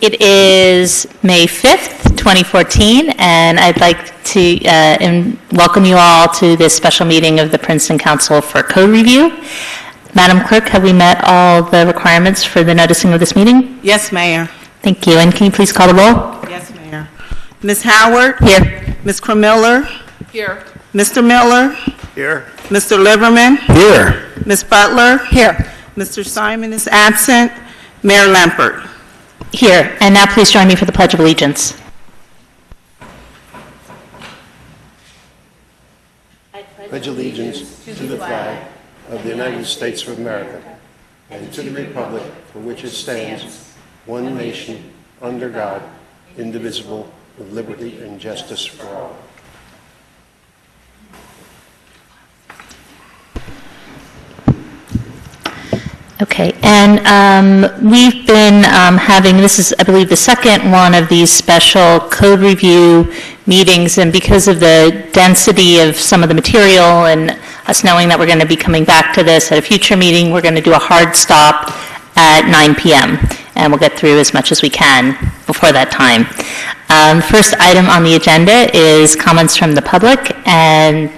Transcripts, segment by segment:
It is May 5th, 2014, and I'd like to welcome you all to this special meeting of the Princeton Council for Code Review. Madam Clerk, have we met all the requirements for the noticing of this meeting? Yes, Mayor. Thank you. And can you please call the roll? Yes, Mayor. Ms. Howard? Here. Ms. Cremiller? Here. Mr. Miller? Here. Mr. Liverman? Here. Ms. Butler? Here. Mr. Simon is absent. Mayor Lampert? Here. And now please join me for the Pledge of Allegiance. Pledge allegiance to the flag of the United States of America and to the republic for which it stands, one nation, under God, indivisible, with liberty and justice for all. Okay, and we've been having, this is, I believe, the second one of these special code review meetings, and because of the density of some of the material and us knowing that we're going to be coming back to this at a future meeting, we're going to do a hard stop at 9 p.m., and we'll get through as much as we can before that time. First item on the agenda is comments from the public, and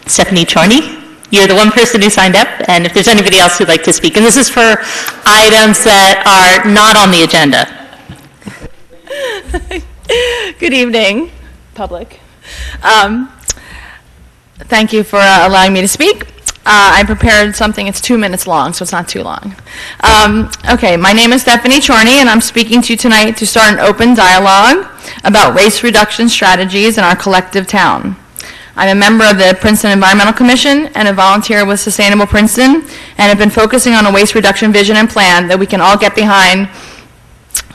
Stephanie Chorney. You're the one person who signed up, and if there's anybody else who'd like to speak, and this is for items that are not on the agenda. Good evening, public. Thank you for allowing me to speak. I prepared something, it's 2 minutes long, so it's not too long. Okay, my name is Stephanie Chorney, and I'm speaking to you tonight to start an open dialogue about waste reduction strategies in our collective town. I'm a member of the Princeton Environmental Commission and a volunteer with Sustainable Princeton, and have been focusing on a waste reduction vision and plan that we can all get behind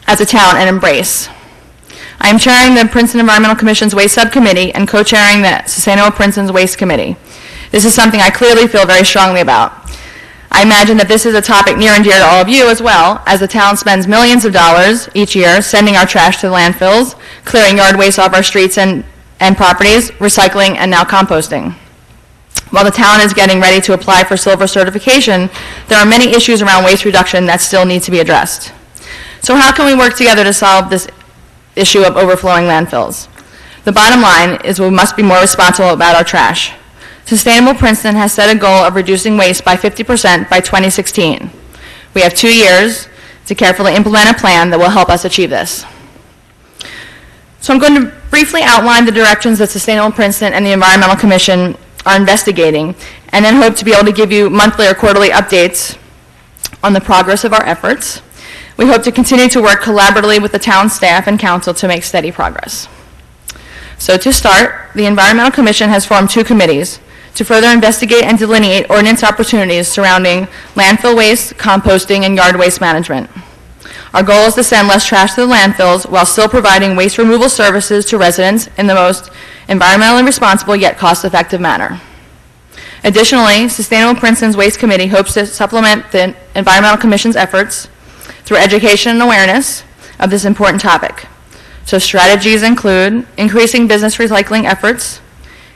as a town and embrace. I am chairing the Princeton Environmental Commission's Waste Subcommittee and co-chairing the Sustainable Princeton's Waste Committee. This is something I clearly feel very strongly about. I imagine that this is a topic near and dear to all of you as well, as the town spends millions of dollars each year sending our trash to the landfills, clearing yard waste off our streets and properties, recycling, and now composting. While the town is getting ready to apply for silver certification, there are many issues around waste reduction that still need to be addressed. So how can we work together to solve this issue of overflowing landfills? The bottom line is we must be more responsible about our trash. Sustainable Princeton has set a goal of reducing waste by 50% by 2016. We have 2 years to carefully implement a plan that will help us achieve this. So I'm going to briefly outline the directions that Sustainable Princeton and the Environmental Commission are investigating, and then hope to be able to give you monthly or quarterly updates on the progress of our efforts. We hope to continue to work collaboratively with the town staff and council to make steady progress. So to start, the Environmental Commission has formed 2 committees to further investigate and delineate ordinance opportunities surrounding landfill waste, composting, and yard waste management. Our goal is to send less trash to the landfills while still providing waste removal services to residents in the most environmentally responsible yet cost-effective manner. Additionally, Sustainable Princeton's Waste Committee hopes to supplement the Environmental Commission's efforts through education and awareness of this important topic. So strategies include increasing business recycling efforts,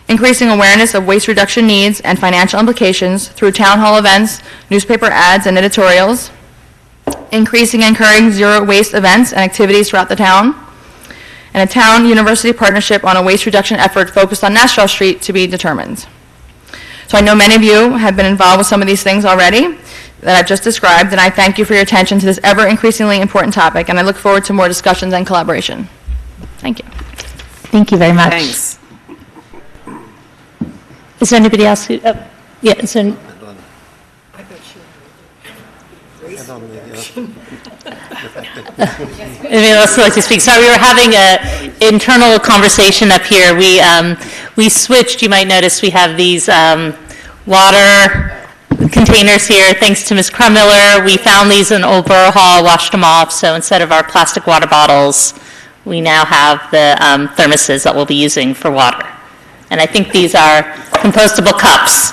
increasing awareness of waste reduction needs and financial implications through town hall events, newspaper ads, and editorials, increasing and encouraging zero waste events and activities throughout the town, and a town-university partnership on a waste reduction effort focused on Nassau Street to be determined. So I know many of you have been involved with some of these things already that I've just described, and I thank you for your attention to this ever-increasingly important topic, and I look forward to more discussions and collaboration. Thank you. Thank you very much. Thanks. Is there anybody else who, yeah, is there, anybody else who would like to speak? Sorry, we were having an internal conversation up here. We switched. You might notice we have these water containers here. Thanks to Ms. Crumiller, we found these in Old Borough Hall, washed them off. So instead of our plastic water bottles, we now have the thermoses that we'll be using for water. And I think these are compostable cups.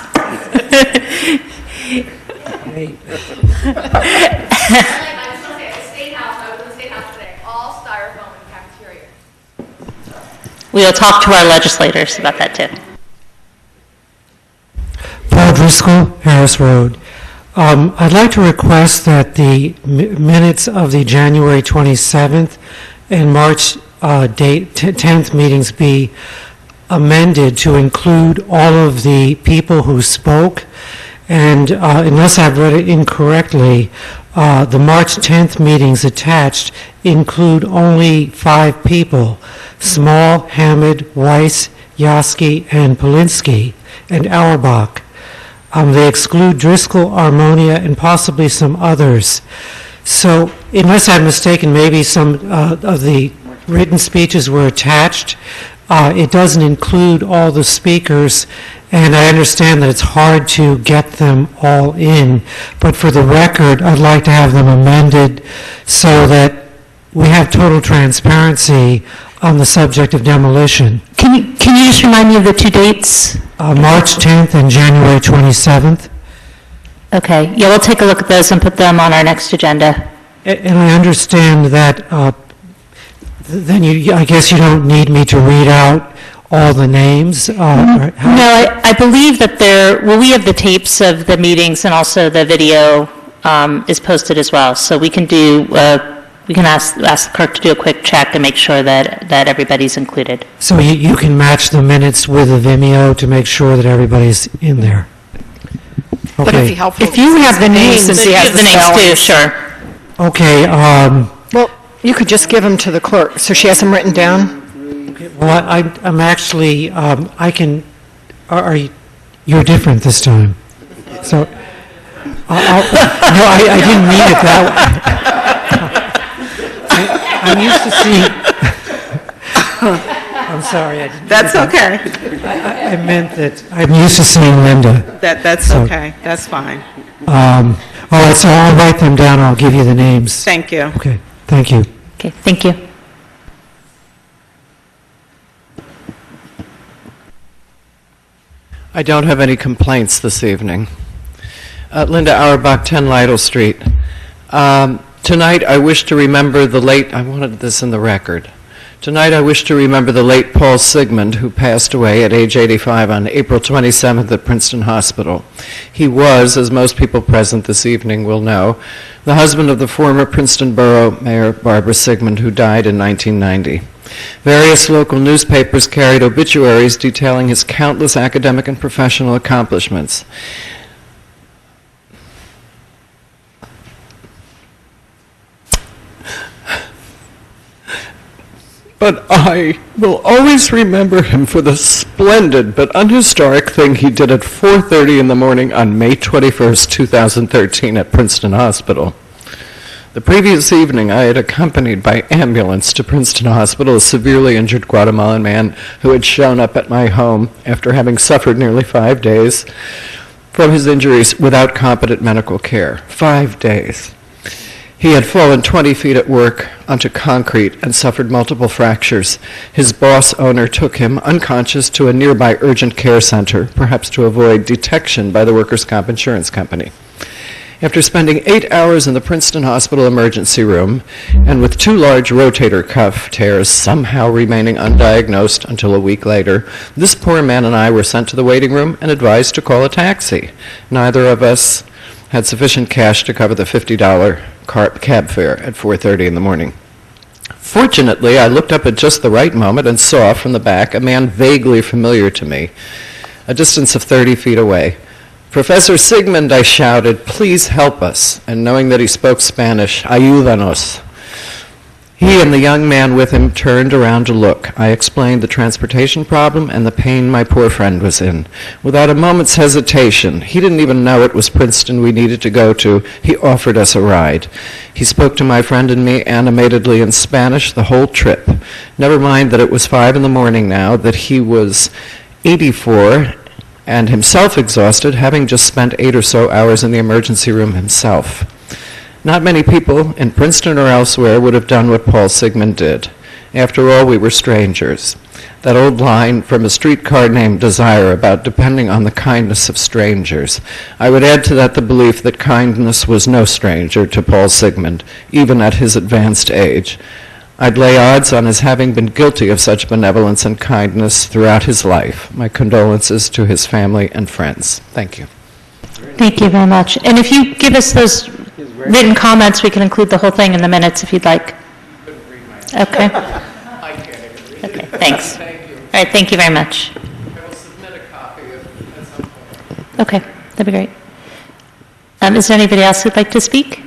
We will talk to our legislators about that too. Paul Driscoll, Harris Road. I'd like to request that the minutes of the January 27th and March 10th meetings be amended to include all of the people who spoke. And unless I've read it incorrectly, the March 10th meetings attached include only 5 people: Small, Hammond, Weiss, Yosky, and Polinsky, and Auerbach. They exclude Driscoll, Armonia, and possibly some others. So, unless I'm mistaken, maybe some of the written speeches were attached. It doesn't include all the speakers, and I understand that it's hard to get them all in. But for the record, I'd like to have them amended so that we have total transparency on the subject of demolition. Can you just remind me of the 2 dates? March 10th and January 27th. Okay, yeah, we'll take a look at those and put them on our next agenda. And I understand that then I guess you don't need me to read out all the names? No, I believe that we have the tapes of the meetings, and also the video is posted as well. So we can ask the clerk to do a quick check and make sure that everybody's included. So you can match the minutes with the Vimeo to make sure that everybody's in there. Okay. But it'd be helpful. If you have the names, since he has the names too, sure. Okay. well, you could just give them to the clerk, so she has them written down. Well, I'm actually, I can, you're different this time. So, no, I didn't mean it that way. I'm used to seeing, I'm sorry. That's okay. I meant that I'm used to seeing Linda. That's okay. That's fine. All right, so I'll write them down. I'll give you the names. Thank you. Okay, thank you. Okay, thank you. I don't have any complaints this evening. Linda Auerbach, 10 Lytle Street. Tonight I wish to remember the late, I wanted this in the record. Tonight I wish to remember the late Paul Sigmund, who passed away at age 85 on April 27th at Princeton Hospital. He was, as most people present this evening will know, the husband of the former Princeton Borough Mayor Barbara Sigmund, who died in 1990. Various local newspapers carried obituaries detailing his countless academic and professional accomplishments. But I will always remember him for the splendid but unhistoric thing he did at 4:30 in the morning on May 21st, 2013 at Princeton Hospital. The previous evening, I had accompanied by ambulance to Princeton Hospital a severely injured Guatemalan man who had shown up at my home after having suffered nearly 5 days from his injuries without competent medical care. 5 days. He had fallen 20 feet at work onto concrete and suffered multiple fractures. His boss owner took him unconscious to a nearby urgent care center, perhaps to avoid detection by the workers' comp insurance company. After spending 8 hours in the Princeton Hospital emergency room, and with 2 large rotator cuff tears somehow remaining undiagnosed until a week later, this poor man and I were sent to the waiting room and advised to call a taxi. Neither of us had sufficient cash to cover the $50 cab fare at 4:30 in the morning. Fortunately, I looked up at just the right moment and saw from the back a man vaguely familiar to me, a distance of 30 feet away. "Professor Sigmund," I shouted, "please help us." And knowing that he spoke Spanish, "Ayúdanos." He and the young man with him turned around to look. I explained the transportation problem and the pain my poor friend was in. Without a moment's hesitation, he didn't even know it was Princeton we needed to go to, he offered us a ride. He spoke to my friend and me animatedly in Spanish the whole trip. Never mind that it was 5 in the morning now, that he was 84 and himself exhausted, having just spent 8 or so hours in the emergency room himself. Not many people in Princeton or elsewhere would have done what Paul Sigmund did. After all, we were strangers. That old line from a streetcar named Desire about depending on the kindness of strangers. I would add to that the belief that kindness was no stranger to Paul Sigmund, even at his advanced age. I'd lay odds on his having been guilty of such benevolence and kindness throughout his life. My condolences to his family and friends. Thank you. Thank you very much. And if you give us those written comments, we can include the whole thing in the minutes if you'd like. Okay. Okay, thanks. Thank you. All right, thank you very much. I will submit a copy at some point. Okay, that'd be great. Is there anybody else who'd like to speak?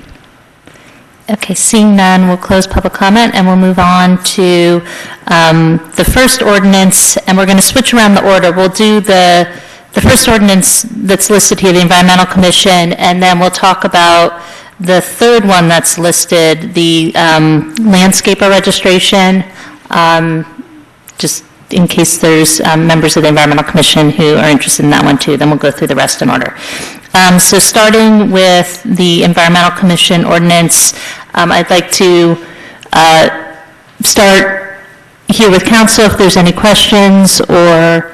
Okay, seeing none, we'll close public comment and we'll move on to the first ordinance, and we're going to switch around the order. We'll do the first ordinance that's listed here, the Environmental Commission, and then we'll talk about the third one that's listed, the landscaper registration, just in case there's members of the Environmental Commission who are interested in that one too. Then we'll go through the rest in order. So starting with the Environmental Commission ordinance, I'd like to start here with council if there's any questions, or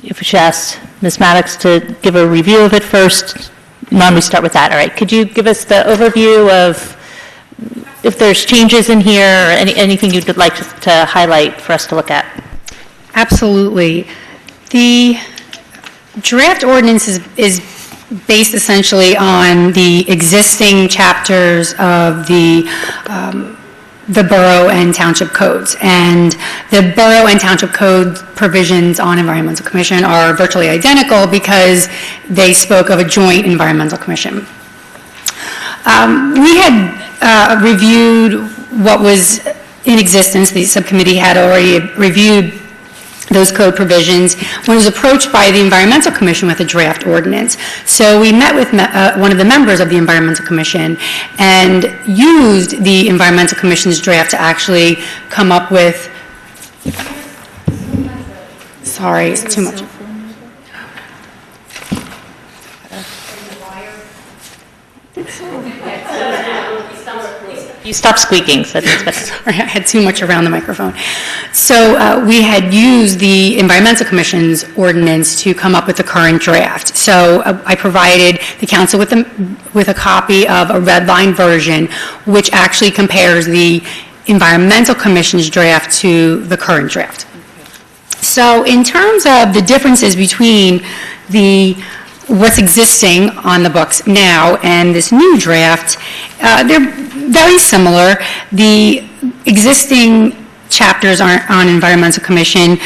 if we should ask Ms. Maddox to give a review of it first. Non, we start with that. All right. Could you give us the overview of if there's changes in here or anything you'd like to highlight for us to look at? Absolutely. The draft ordinance is based essentially on the existing chapters of the borough and township codes. And the borough and township code provisions on environmental commission are virtually identical because they spoke of a joint environmental commission. We had reviewed what was in existence. The subcommittee had already reviewed those code provisions when it was approached by the Environmental Commission with a draft ordinance. So we met with one of the members of the Environmental Commission and used the Environmental Commission's draft to actually come up with, sorry, it's too much. You stop squeaking, so that's better. Sorry, I had too much around the microphone. So we had used the Environmental Commission's ordinance to come up with the current draft. So I provided the council with a copy of a red line version, which actually compares the Environmental Commission's draft to the current draft. So in terms of the differences between what's existing on the books now and this new draft, they're very similar. The existing chapters on Environmental Commission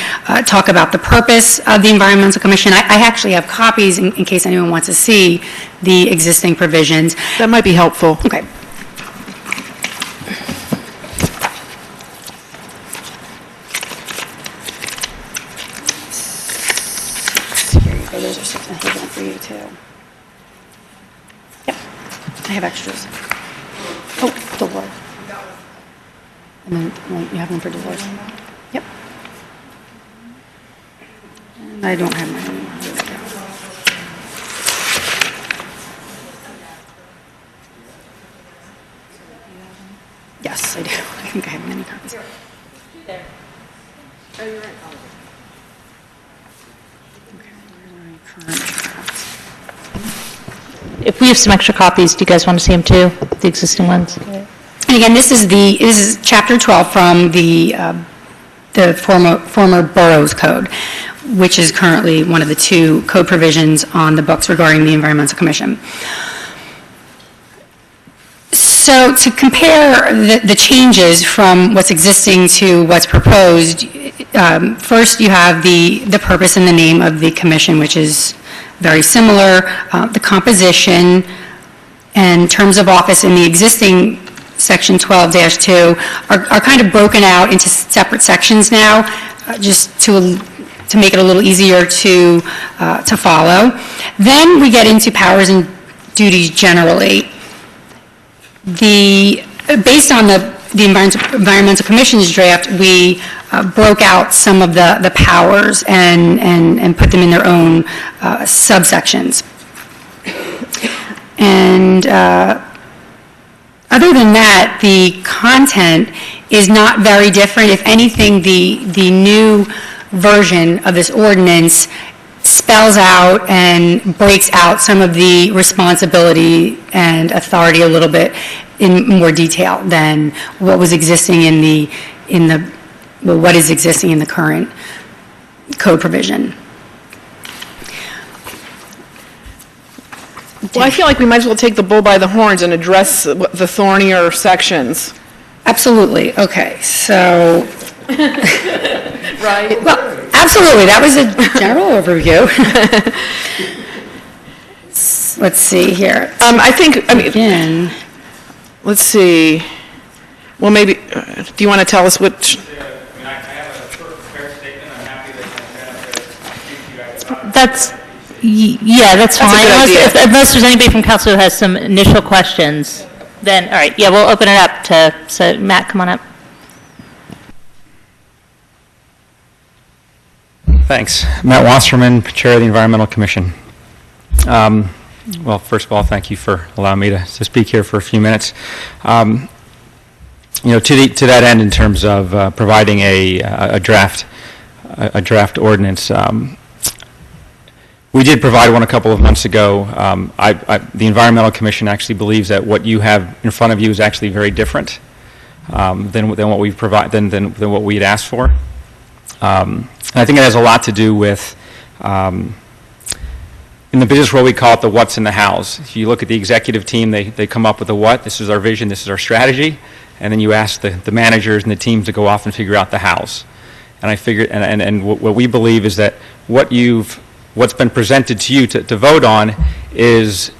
talk about the purpose of the Environmental Commission. I actually have copies in case anyone wants to see the existing provisions. That might be helpful. Okay. Here you go. Those are 6. I have one for you too. Yep. I have extras. Oh, Dolores. And then you have one for Dolores. Yep. And I don't have mine anymore. There we go. Yes, I do. I think I have many copies. There. Oh, you're right. Okay, where's my current drafts? If we have some extra copies, do you guys want to see them too, the existing ones? And again, this is Chapter 12 from the former Boroughs Code, which is currently one of the 2 code provisions on the books regarding the Environmental Commission. So to compare the changes from what's existing to what's proposed, first you have the purpose and the name of the commission, which is very similar. The composition and terms of office in the existing Section 12-2 are kind of broken out into separate sections now, just to make it a little easier to follow. Then we get into powers and duties generally. Based on the Environmental Commission's draft, we broke out some of the powers and put them in their own subsections. And other than that, the content is not very different. If anything, the new version of this ordinance spells out and breaks out some of the responsibility and authority a little bit in more detail than what was existing what is existing in the current code provision. Well, I feel like we might as well take the bull by the horns and address the thornier sections. Absolutely, okay, so, Right? well, absolutely, that was a general overview. Let's see here. Again, Let's see. Well, maybe, do you want to tell us which? I have a prepared statement. I'm happy that speak to you guys about it. That's fine. a good idea. Unless there's anybody from council who has some initial questions, then, all right, yeah, we'll open it up so Matt, come on up. Thanks. Matt Wasserman, Chair of the Environmental Commission. Well, first of all, thank you for allowing me to speak here for a few minutes. To that end, in terms of providing a draft ordinance, we did provide one a couple of months ago. The Environmental Commission actually believes that what you have in front of you is actually very different than what we provide than what we had asked for. And I think it has a lot to do with, in the business world, we call it the what's in the hows. If you look at the executive team, they come up with the what, this is our vision, this is our strategy, and then you ask the managers and the teams to go off and figure out the hows. And I figured, and what we believe is that what's been presented to you to vote on is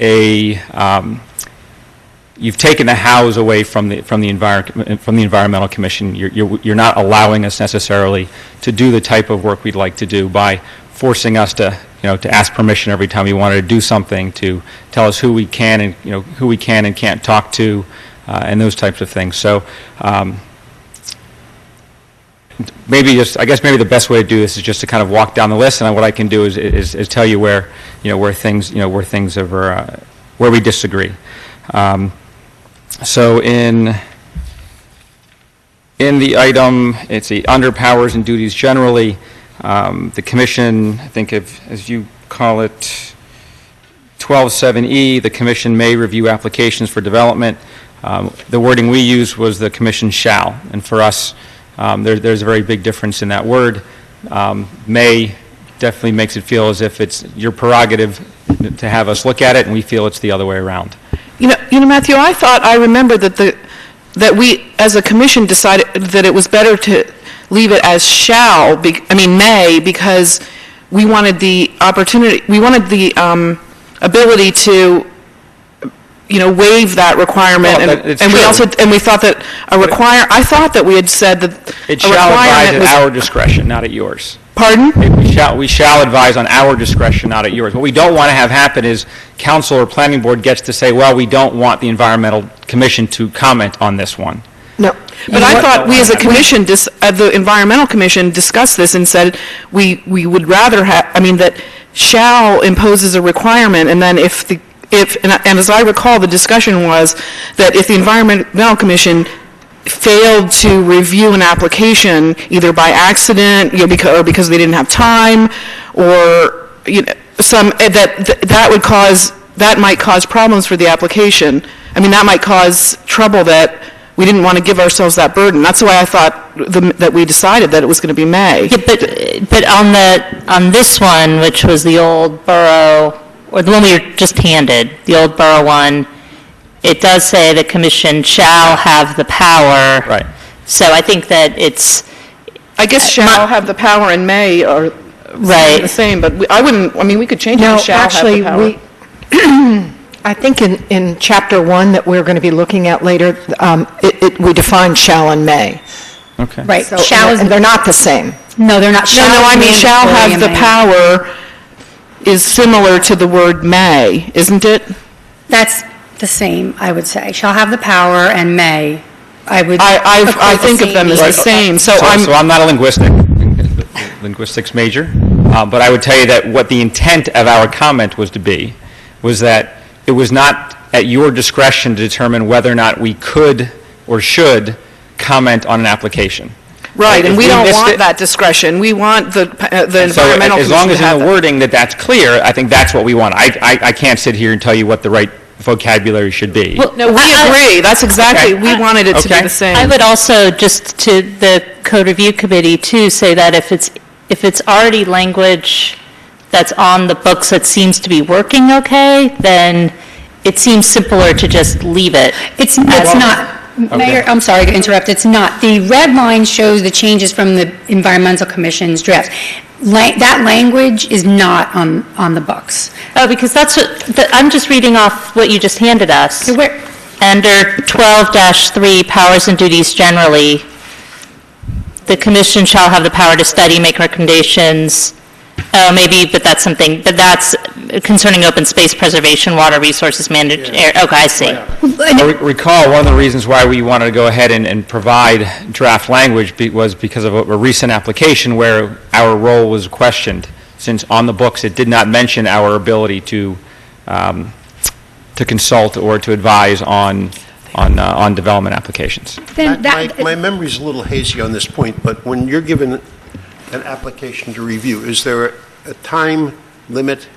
you've taken the hows away from the Environmental Commission. You're not allowing us necessarily to do the type of work we'd like to do by forcing us to ask permission every time we wanted to do something, to tell us who we can and can't talk to, and those types of things. So maybe the best way to do this is just to kind of walk down the list, and what I can do is tell you where things where we disagree. So in the item, it's the under powers and duties generally. The commission, I think as you call it, 12.7E, the commission may review applications for development. The wording we used was the commission shall, and for us, there's a very big difference in that word. May definitely makes it feel as if it's your prerogative to have us look at it, and we feel it's the other way around. You know, Matthew, I remember that we, as a commission, decided that it was better to leave it as may, because we wanted the opportunity, we wanted the ability to, waive that requirement, and we thought that I thought that we had said that it shall advise at our discretion, not at yours. Pardon? We shall advise on our discretion, not at yours. What we don't want to have happen is council or planning board gets to say, well, we don't want the Environmental Commission to comment on this one. No. But I thought we as a commission, the Environmental Commission discussed this and said we would rather have, that shall imposes a requirement, and then and as I recall, the discussion was that if the Environmental Commission failed to review an application either by accident, or because they didn't have time, or that might cause problems for the application. That might cause trouble that we didn't want to give ourselves that burden. That's why I thought that we decided that it was going to be May. Yeah, but on this one, which was the old borough, or the one we were just handed, the old borough one, it does say the commission shall have the power. Right. So I think that it's... I guess shall have the power and may are right. the same, but we could change it to shall have the power. I think in Chapter 1 that we're going to be looking at later, we define shall and may. Okay. Right, So, shall and they're not the same. no, they're not. Shall have the power is similar to the word may, isn't it? That's the same, I would say. Shall have the power and may. I think of them as the same. So I'm not a linguistics major, but I would tell you that what the intent of our comment was that it was not at your discretion to determine whether or not we could or should comment on an application. Right, and If we don't missed want it- that discretion. We want the Environmental So Commission as long as to have in the that. wording that's clear, I think that's what we want. I can't sit here and tell you what the right vocabulary should be. Well, No, we agree. That's exactly, Okay. we wanted it to be Okay. the same. I would also, just to the code review committee too, say that if it's already language that's on the books that seems to be working okay, then it seems simpler to just leave it. It's not, Mayor, I'm sorry to interrupt, it's not. The red line shows the changes from the Environmental Commission's draft. That language is not on the books. Oh, because that's what, I'm just reading off what you just handed us. So where, Under 12-3, powers and duties generally, the commission shall have the power to study, make recommendations, maybe, but that's something, but that's concerning open space preservation, water resources management, okay, I see. I recall one of the reasons why we wanted to go ahead and provide draft language was because of a recent application where our role was questioned, since on the books it did not mention our ability to consult or to advise on development applications. My memory's a little hazy on this point, but when you're given an application to review, is there a time limit?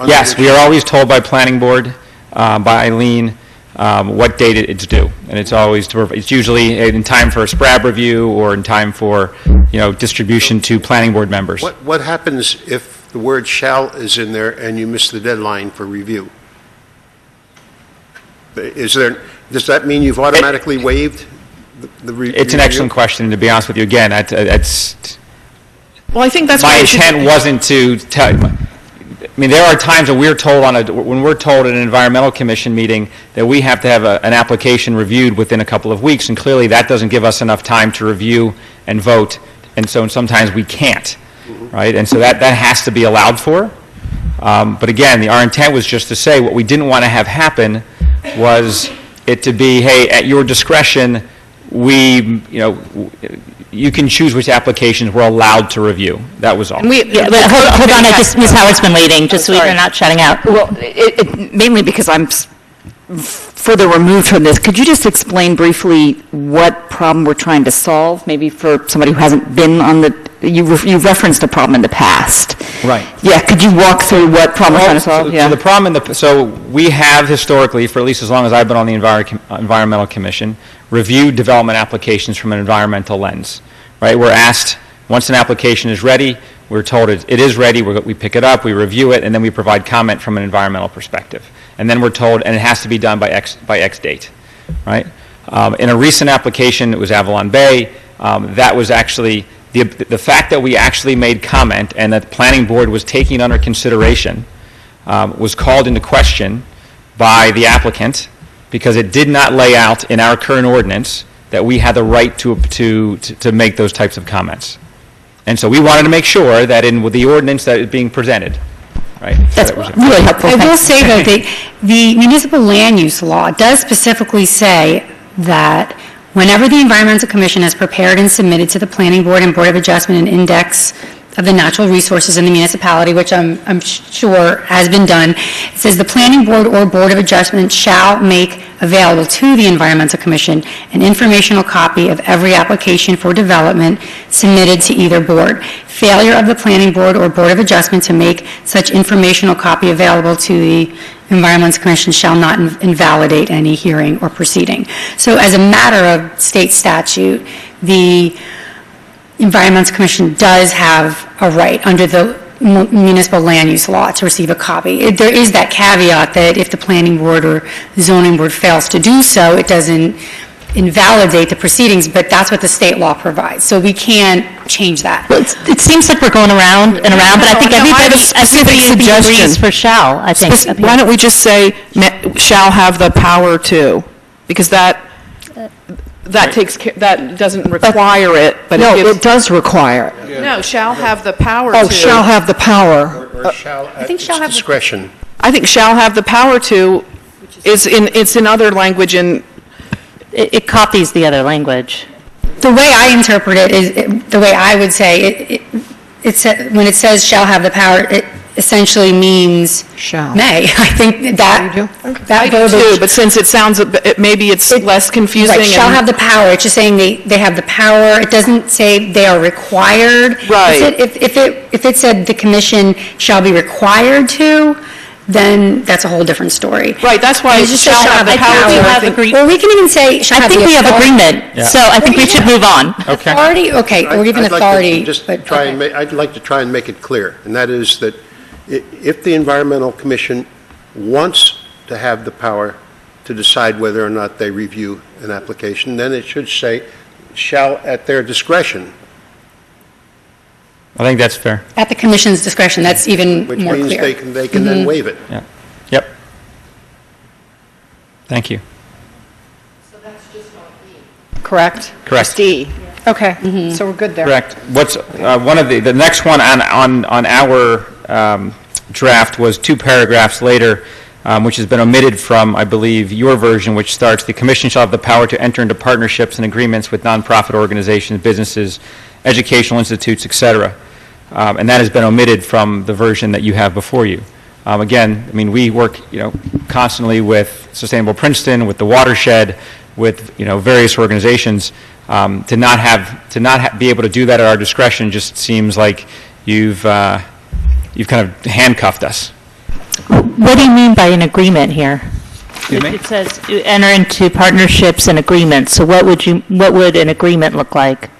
Yes, we are always told by Planning Board, by Eileen, what date it's due. And it's usually in time for a SPRAB review or in time for, distribution to Planning Board members. What happens if the word "shall" is in there and you miss the deadline for review? Does that mean you've automatically waived the review? It's an excellent question, to be honest with you. Again, Well, I think that's my why intent wasn't to tell you. I mean, there are times when we're told when we're told at an environmental commission meeting that we have to have an application reviewed within a couple of weeks, and clearly that doesn't give us enough time to review and vote, and so sometimes we can't, right? And so that has to be allowed for. But again, our intent was just to say what we didn't want to have happen was it to be, hey, at your discretion, you can choose which applications we're allowed to review. That was all. Hold on, Ms. Howard's been waiting, just so we're not shutting out. Well, mainly because I'm further removed from this. Could you just explain briefly what problem we're trying to solve, maybe for somebody who hasn't been on you've referenced a problem in the past. Right. Yeah, could you walk through what problem we're trying to solve? So the problem so we have historically, for at least as long as I've been on the Environmental Commission, reviewed development applications from an environmental lens, right? We're asked, once an application is ready, we're told it is ready, we pick it up, we review it, and then we provide comment from an environmental perspective. And then we're told, and it has to be done by X date, right? In a recent application, it was Avalon Bay, that was actually, the fact that we actually made comment and that the Planning Board was taking under consideration was called into question by the applicant, because it did not lay out in our current ordinance that we had the right to make those types of comments. And so we wanted to make sure that in the ordinance that is being presented, right? That's really helpful. I will say, though, the municipal land use law does specifically say that whenever the Environmental Commission has prepared and submitted to the Planning Board and Board of Adjustment an index of the natural resources in the municipality, which I'm sure has been done, it says the Planning Board or Board of Adjustment shall make available to the Environmental Commission an informational copy of every application for development submitted to either board. Failure of the Planning Board or Board of Adjustment to make such informational copy available to the Environmental Commission shall not invalidate any hearing or proceeding. So as a matter of state statute, the Environmental Commission does have a right under the municipal land use law to receive a copy. There is that caveat that if the Planning Board or Zoning Board fails to do so, it doesn't invalidate the proceedings, but that's what the state law provides. So we can't change that. Well, it seems like we're going around and around, but I think everybody agrees for shall, I think. Why don't we just say shall have the power to? Because that takes care, that doesn't require it, but it does require it. No, shall have the power Oh, to. shall have the power. Or shall at its discretion. I think shall have the power to it's in other language in. It copies the other language. The way I interpret it is, the way I would say, when it says shall have the power, it essentially means Shall. may. I think that I do too, but since it sounds, maybe it's less confusing. Right, shall have the power, it's just saying they have the power. It doesn't say they are required. Right. If it said the commission shall be required to, then that's a whole different story. Right, that's why It just shall says have the power. Or we can even say shall I have think the we have authority. agreement, so I think we should move on. Okay. Authority, okay, or even I'd like to authority. just but- try okay. and I'd like to try and make it clear, and that is that If the Environmental Commission wants to have the power to decide whether or not they review an application, then it should say, shall at their discretion. I think that's fair. At the commission's discretion, that's even Which more means clear. they can then waive it. Yeah. Yep. Thank you. Correct? Correct. D. Okay, so we're good there. Correct. What's one of the next one on our draft was 2 paragraphs later, which has been omitted from, I believe, your version, which starts, "The Commission shall have the power to enter into partnerships and agreements with nonprofit organizations, businesses, educational institutes, etc." And that has been omitted from the version that you have before you. Again, I mean, we work, constantly with Sustainable Princeton, with the Watershed, with, various organizations. To not be able to do that at our discretion just seems like you've kind of handcuffed us. What do you mean by an agreement here? Excuse me? It says enter into partnerships and agreements. So what would an agreement look like?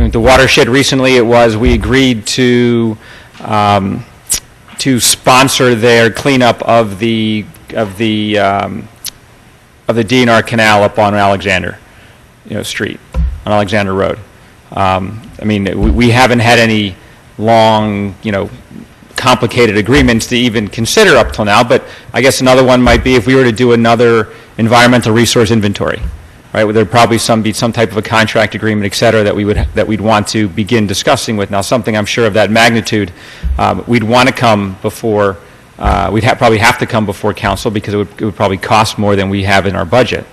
The Watershed recently, we agreed to sponsor their cleanup of the DNR Canal up on Alexander, Street, on Alexander Road. We haven't had any long, complicated agreements to even consider up till now, but I guess another one might be if we were to do another environmental resource inventory, right? Where there'd probably be some type of a contract agreement, et cetera, that we'd want to begin discussing with. Now, something I'm sure of that magnitude, we'd want to come before. We'd probably have to come before council because it would probably cost more than we have in our budget.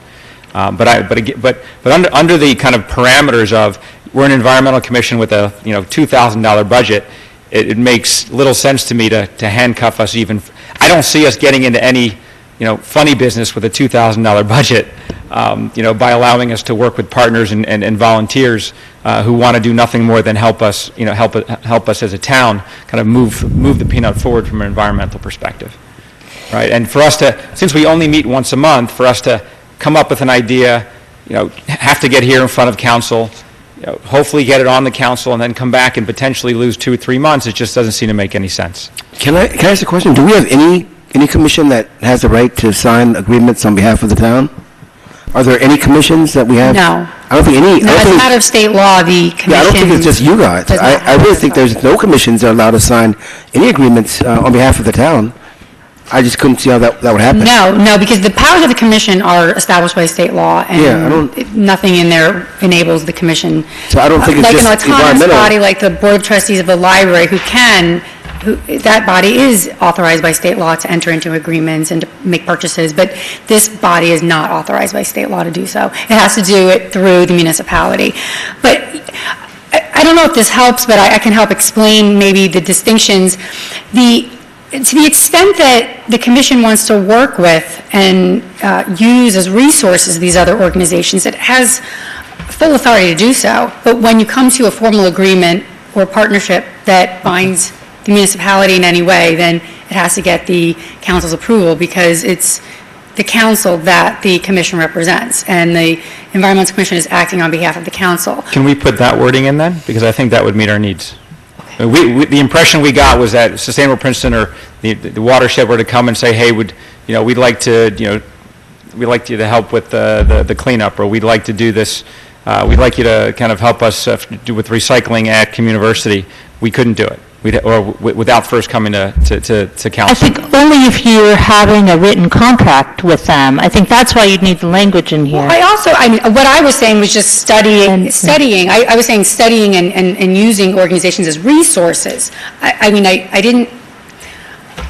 But under the kind of parameters of we're an environmental commission with a $2,000 budget, it makes little sense to me to handcuff us even. I don't see us getting into any funny business with a $2,000 budget. By allowing us to work with partners and volunteers who want to do nothing more than help us as a town kind of move the peanut forward from an environmental perspective, right? And for us to, since we only meet once a month, for us to come up with an idea, have to get here in front of council, hopefully get it on the council, and then come back and potentially lose 2 or 3 months, it just doesn't seem to make any sense. Can I ask a question? Do we have any commission that has the right to sign agreements on behalf of the town? Are there any commissions that we have? No. I don't think any. No, as a matter of state law, the commission. Yeah, I don't think it's just you guys. I really think there's no commissions that are allowed to sign any agreements on behalf of the town. I just couldn't see how that would happen. No, because the powers of the commission are established by state law, and nothing in there enables the commission. So I don't think it's just like an autonomous body like the Board of Trustees of the library, that body is authorized by state law to enter into agreements and to make purchases, but this body is not authorized by state law to do so. It has to do it through the municipality. But I don't know if this helps, but I can help explain maybe the distinctions. To the extent that the commission wants to work with and use as resources these other organizations, it has full authority to do so. But when you come to a formal agreement or partnership that binds the municipality in any way, then it has to get the council's approval because it's the council that the commission represents, and the Environmental Commission is acting on behalf of the council. Can we put that wording in then? Because I think that would meet our needs. The impression we got was that Sustainable Princeton or the Watershed were to come and say, hey, we'd like you to help with the cleanup, or we'd like to do this. We'd like you to kind of help us do with recycling at Community University. We couldn't do it. Without first coming to council. I think only if you're having a written contract with them. I think that's why you'd need the language in here. Well, what I was saying was just studying. I was saying studying and using organizations as resources. I didn't,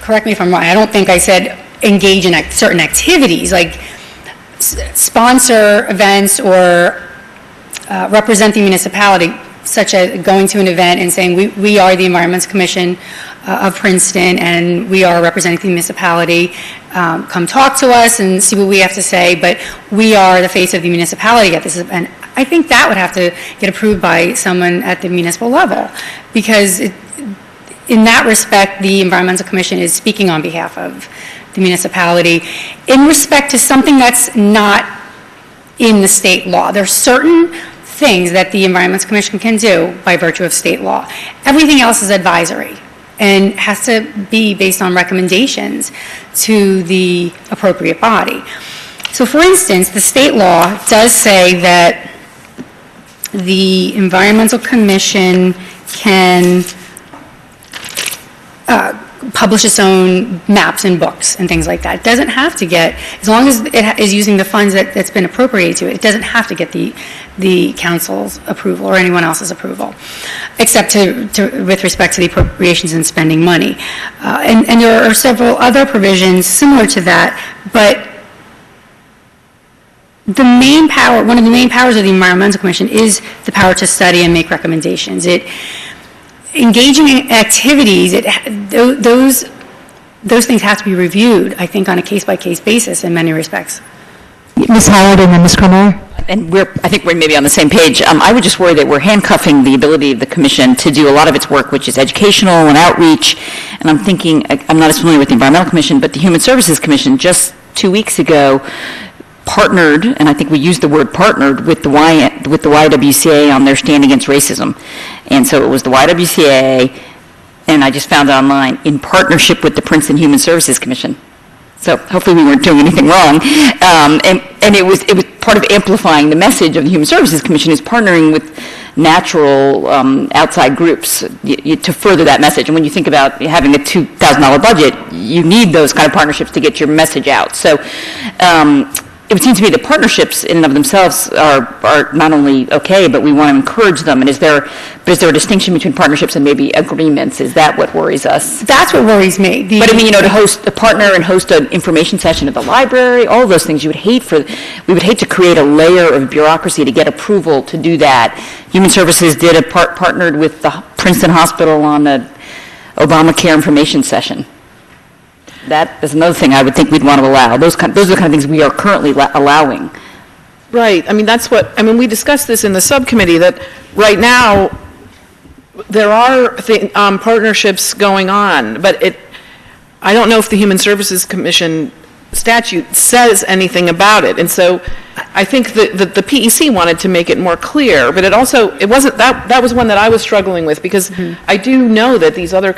correct me if I'm wrong, I don't think I said engage in certain activities, like sponsor events or represent the municipality, such as going to an event and saying, we are the Environmental Commission of Princeton, and we are representing the municipality. Come talk to us and see what we have to say, but we are the face of the municipality at this event. I think that would have to get approved by someone at the municipal level, because in that respect, the Environmental Commission is speaking on behalf of the municipality in respect to something that's not in the state law. There are certain things that the Environmental Commission can do by virtue of state law. Everything else is advisory and has to be based on recommendations to the appropriate body. So for instance, the state law does say that the Environmental Commission can publish its own maps and books and things like that. It doesn't have to get, as long as it is using the funds that's been appropriated to it, it doesn't have to get the council's approval or anyone else's approval, except with respect to the appropriations and spending money. And there are several other provisions similar to that, but the main power, one of the main powers of the Environmental Commission is the power to study and make recommendations. Engaging in activities, those things have to be reviewed, I think, on a case-by-case basis in many respects. Ms. Howard and then Ms. Cormier? And I think we're maybe on the same page. I would just worry that we're handcuffing the ability of the Commission to do a lot of its work, which is educational and outreach. And I'm thinking, I'm not as familiar with the Environmental Commission, but the Human Services Commission just 2 weeks ago partnered, and I think we used the word partnered, with the YWCA on their stand against racism. And so it was the YWCA, and I just found it online, in partnership with the Princeton Human Services Commission. So hopefully we weren't doing anything wrong. And it was part of amplifying the message of the Human Services Commission is partnering with natural outside groups to further that message. And when you think about having a $2,000 budget, you need those kind of partnerships to get your message out. So it would seem to me that partnerships in and of themselves are not only okay, but we want to encourage them. And is there a distinction between partnerships and maybe agreements? Is that what worries us? That's what worries me. But I mean, to host a partner and host an information session at the library, all of those things we would hate to create a layer of bureaucracy to get approval to do that. Human Services partnered with the Princeton Hospital on the Obamacare information session. That is another thing I would think we'd want to allow. Those are the kind of things we are currently allowing. Right. I mean, we discussed this in the subcommittee that right now there are partnerships going on, but I don't know if the Human Services Commission statute says anything about it. And so I think that the PEC wanted to make it more clear, but it wasn't, that was one that I was struggling with because I do know that these other,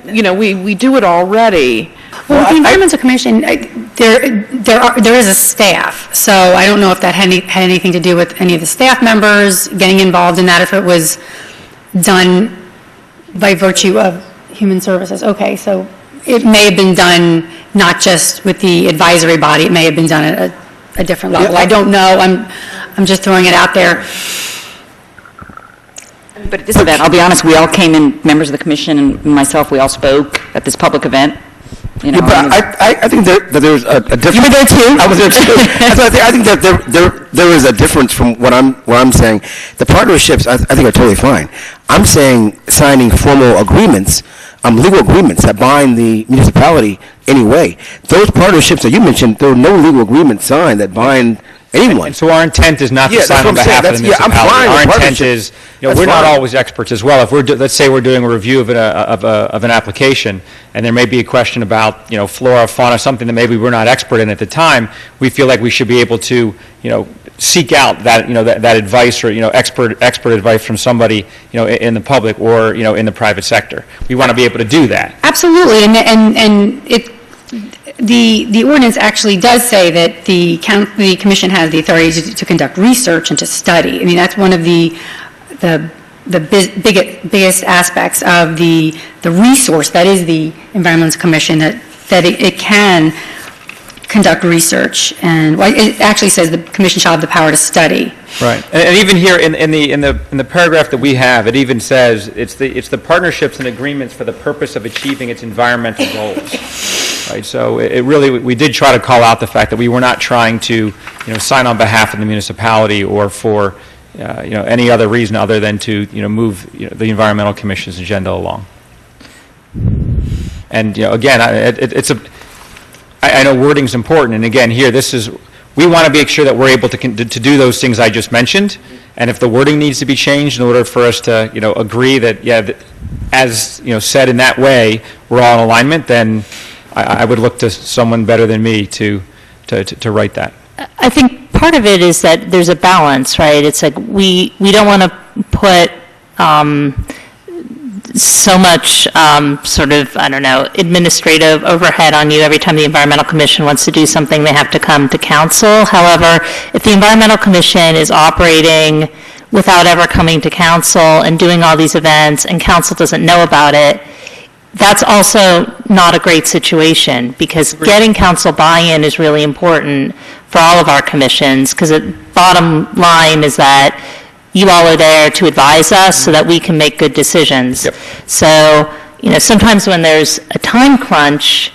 we do it already. Well, the Environmental Commission, there is a staff, so I don't know if that had anything to do with any of the staff members getting involved in that, if it was done by virtue of Human Services. Okay, so it may have been done not just with the advisory body, it may have been done at a different level. I don't know, I'm just throwing it out there. But at this event, I'll be honest, we all came in, members of the commission and myself, we all spoke at this public event. But I think that there's a difference. You were there too? I was there too. I think that there is a difference from what I'm saying. The partnerships, I think, are totally fine. I'm saying signing formal agreements, legal agreements that bind the municipality anyway. Those partnerships that you mentioned, there are no legal agreements signed that bind anyone. And so our intent is not to sign on behalf of the municipality. Our intent is, we're not always experts as well. If let's say we're doing a review of an application, and there may be a question about, flora, fauna, something that maybe we're not expert in at the time, we feel like we should be able to, seek out that, that advice or, expert advice from somebody, in the public or, in the private sector. We want to be able to do that. Absolutely, and the ordinance actually does say that the commission has the authority to conduct research and to study. I mean, that's one of the biggest aspects of the resource that is the Environmental Commission, that it can conduct research, and it actually says the commission shall have the power to study. Right, and even here in the paragraph that we have, it even says it's the partnerships and agreements for the purpose of achieving its environmental goals. Right, so we did try to call out the fact that we were not trying to, sign on behalf of the municipality or for, any other reason other than to, move the Environmental Commission's agenda along. And again, I know wording's important, and again, here we want to make sure that we're able to do those things I just mentioned, and if the wording needs to be changed in order for us to, agree that as said in that way, we're all in alignment, then I would look to someone better than me to write that. I think part of it is that there's a balance, right? It's like we don't want to put so much sort of, I don't know, administrative overhead on you. Every time the Environmental Commission wants to do something, they have to come to council. However, if the Environmental Commission is operating without ever coming to council and doing all these events, and council doesn't know about it, that's also not a great situation, because getting council buy-in is really important for all of our commissions, because the bottom line is that you all are there to advise us so that we can make good decisions. Yep. So, sometimes when there's a time crunch,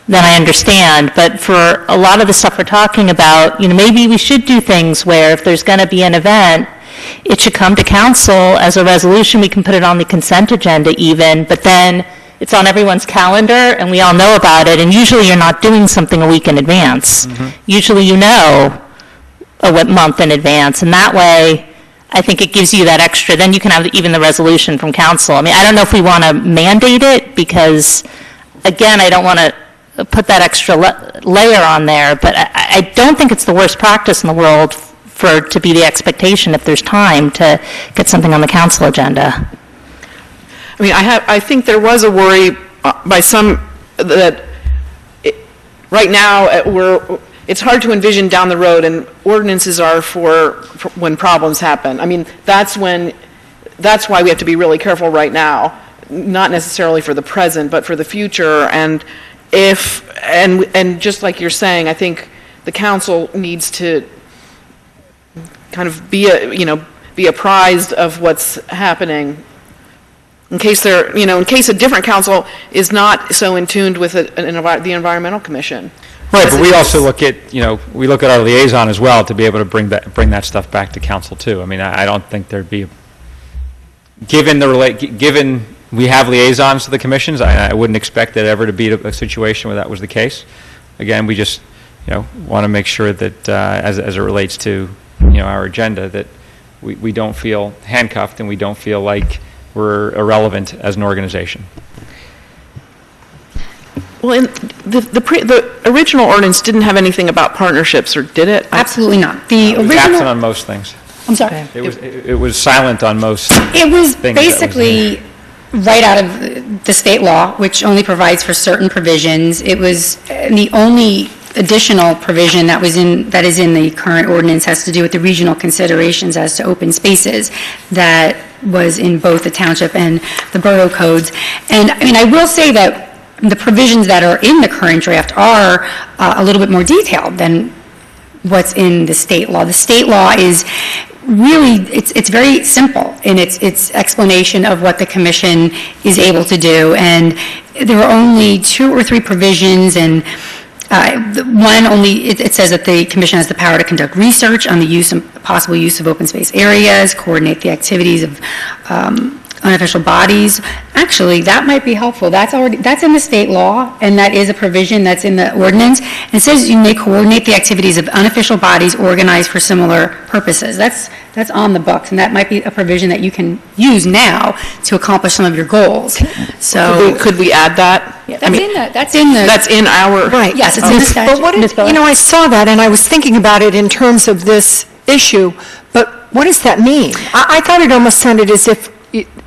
then I understand, but for a lot of the stuff we're talking about, maybe we should do things where if there's going to be an event, it should come to council as a resolution. We can put it on the consent agenda even, but then it's on everyone's calendar and we all know about it, and usually you're not doing something a week in advance. Usually you know a month in advance, and that way I think it gives you that extra, then you can have even the resolution from council. I mean, I don't know if we want to mandate it, because again, I don't want to put that extra layer on there, but I don't think it's the worst practice in the world for it to be the expectation, if there's time, to get something on the council agenda. I mean, I think there was a worry by some that right now it's hard to envision down the road, and ordinances are for when problems happen. I mean, that's why we have to be really careful right now, not necessarily for the present, but for the future. And just like you're saying, I think the council needs to kind of be apprised of what's happening, in case in case a different council is not so in tune with the Environmental Commission. Right, but we also look at our liaison as well to be able to bring that stuff back to council too. I mean, I don't think there'd be, given we have liaisons to the commissions, I wouldn't expect that ever to be a situation where that was the case. Again, we just want to make sure that as it relates to our agenda, that we don't feel handcuffed and we don't feel like we're irrelevant as an organization. Well, the original ordinance didn't have anything about partnerships, or did it? Absolutely not. The It was original. absent on most things. I'm sorry. It was silent on most. It was things basically right out of the state law, which only provides for certain provisions. It was the only additional provision that is in the current ordinance has to do with the regional considerations as to open spaces that was in both the township and the borough codes. And I mean, I will say that the provisions that are in the current draft are a little bit more detailed than what's in the state law. The state law is really, it's very simple in its explanation of what the commission is able to do. And there are only 2 or 3 provisions, and one only, it says that the commission has the power to conduct research on the use and possible use of open space areas, coordinate the activities of unofficial bodies. Actually, that might be helpful. That's in the state law, and that is a provision that's in the ordinance. And it says you may coordinate the activities of unofficial bodies organized for similar purposes. That's on the books, and that might be a provision that you can use now to accomplish some of your goals. So could we add that? Yeah, that's in our Right. Yes, it's in the statute. But what I saw that, and I was thinking about it in terms of this issue, but what does that mean? I thought it almost sounded as if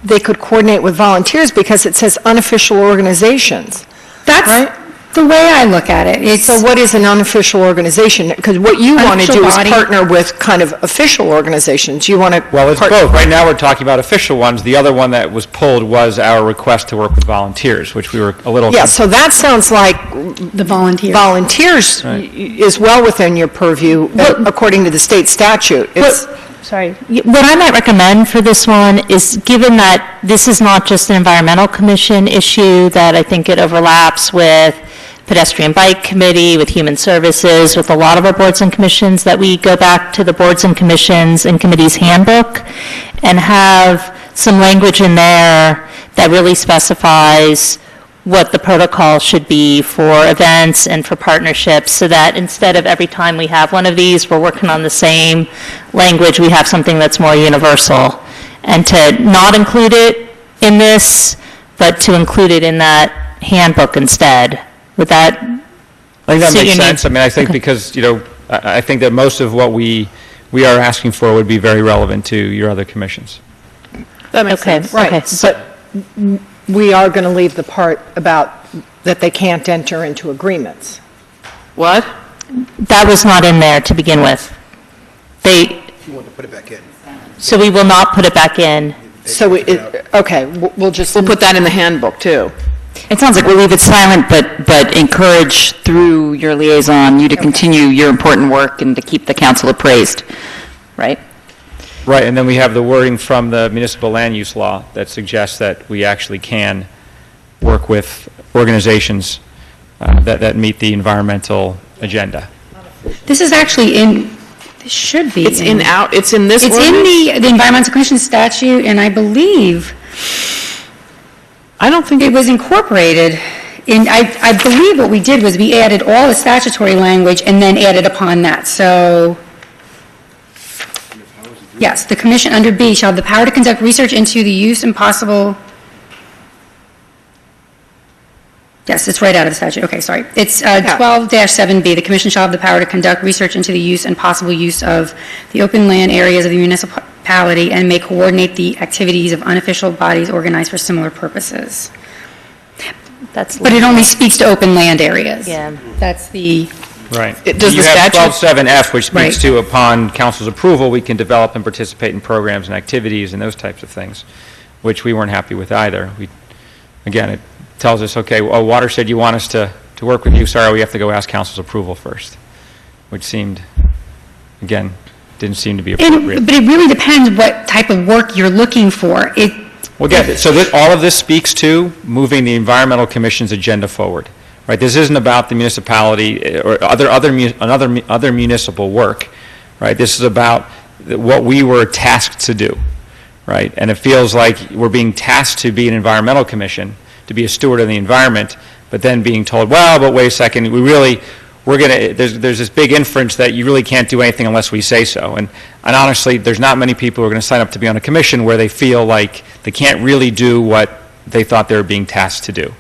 they could coordinate with volunteers, because it says unofficial organizations. That's right? The way I look at it. So what is an unofficial organization? Because what you want to do is partner with kind of official organizations. You want to... Well, it's both. Right now, we're talking about official ones. The other one that was pulled was our request to work with volunteers, which we were a little... Yeah, so that sounds like... The volunteers. Volunteers is well within your purview, according to the state statute. Sorry. What I might recommend for this one is, given that this is not just an environmental commission issue, that I think it overlaps with pedestrian bike committee, with human services, with a lot of our boards and commissions, that we go back to the boards and commissions and committees handbook and have some language in there that really specifies what the protocol should be for events and for partnerships, so that instead of every time we have one of these, we're working on the same language, we have something that's more universal. And to not include it in this, but to include it in that handbook instead. Would that I think that suit makes your sense. needs? I mean, I think because, I think that most of what we are asking for would be very relevant to your other commissions. That makes Okay, sense. Right, okay. but we are going to leave the part about that they can't enter into agreements. What? That was not in there to begin with. You want to put it back in. So we will not put it back in. So, okay, we'll just... We'll put that in the handbook, too. It sounds like we'll leave it silent, but encourage through your liaison you to continue your important work and to keep the council appraised, right? Right, and then we have the wording from the municipal land use law that suggests that we actually can work with organizations that meet the environmental agenda. This is actually this should be It's in this It's ordinance? in the Environmental Commission statute, and I believe I don't think it was incorporated. I believe what we did was we added all the statutory language and then added upon that, so... Yes, the commission under B shall have the power to conduct research into the use and possible... Yes, it's right out of the statute. Okay, sorry. It's 12-7B. The commission shall have the power to conduct research into the use and possible use of the open land areas of the municipality and may coordinate the activities of unofficial bodies organized for similar purposes. But it only speaks to open land areas. Yeah. That's the... Right. Does you the have statute- 12.7F, which speaks Right. to upon council's approval, we can develop and participate in programs and activities and those types of things, which we weren't happy with either. Again, it tells us, okay, Watershed, you want us to work with you, sorry, we have to go ask council's approval first, which seemed, again, didn't seem to be appropriate. But it really depends what type of work you're looking for. Well, all of this speaks to moving the Environmental Commission's agenda forward, right? This isn't about the municipality or other municipal work, right? This is about what we were tasked to do, right? And it feels like we're being tasked to be an Environmental Commission, to be a steward of the environment, but then being told, well, but wait a second, there's this big inference that you really can't do anything unless we say so. And honestly, there's not many people who are going to sign up to be on a commission where they feel like they can't really do what they thought they were being tasked to do.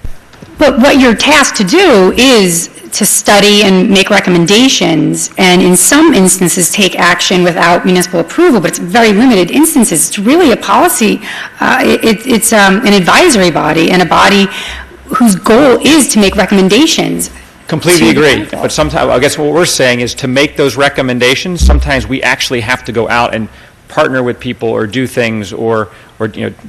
But what you're tasked to do is to study and make recommendations, and in some instances take action without municipal approval, but it's very limited instances. It's really a policy, it's an advisory body, and a body whose goal is to make recommendations. Completely agree. But sometimes, I guess what we're saying is to make those recommendations, sometimes we actually have to go out and partner with people or do things or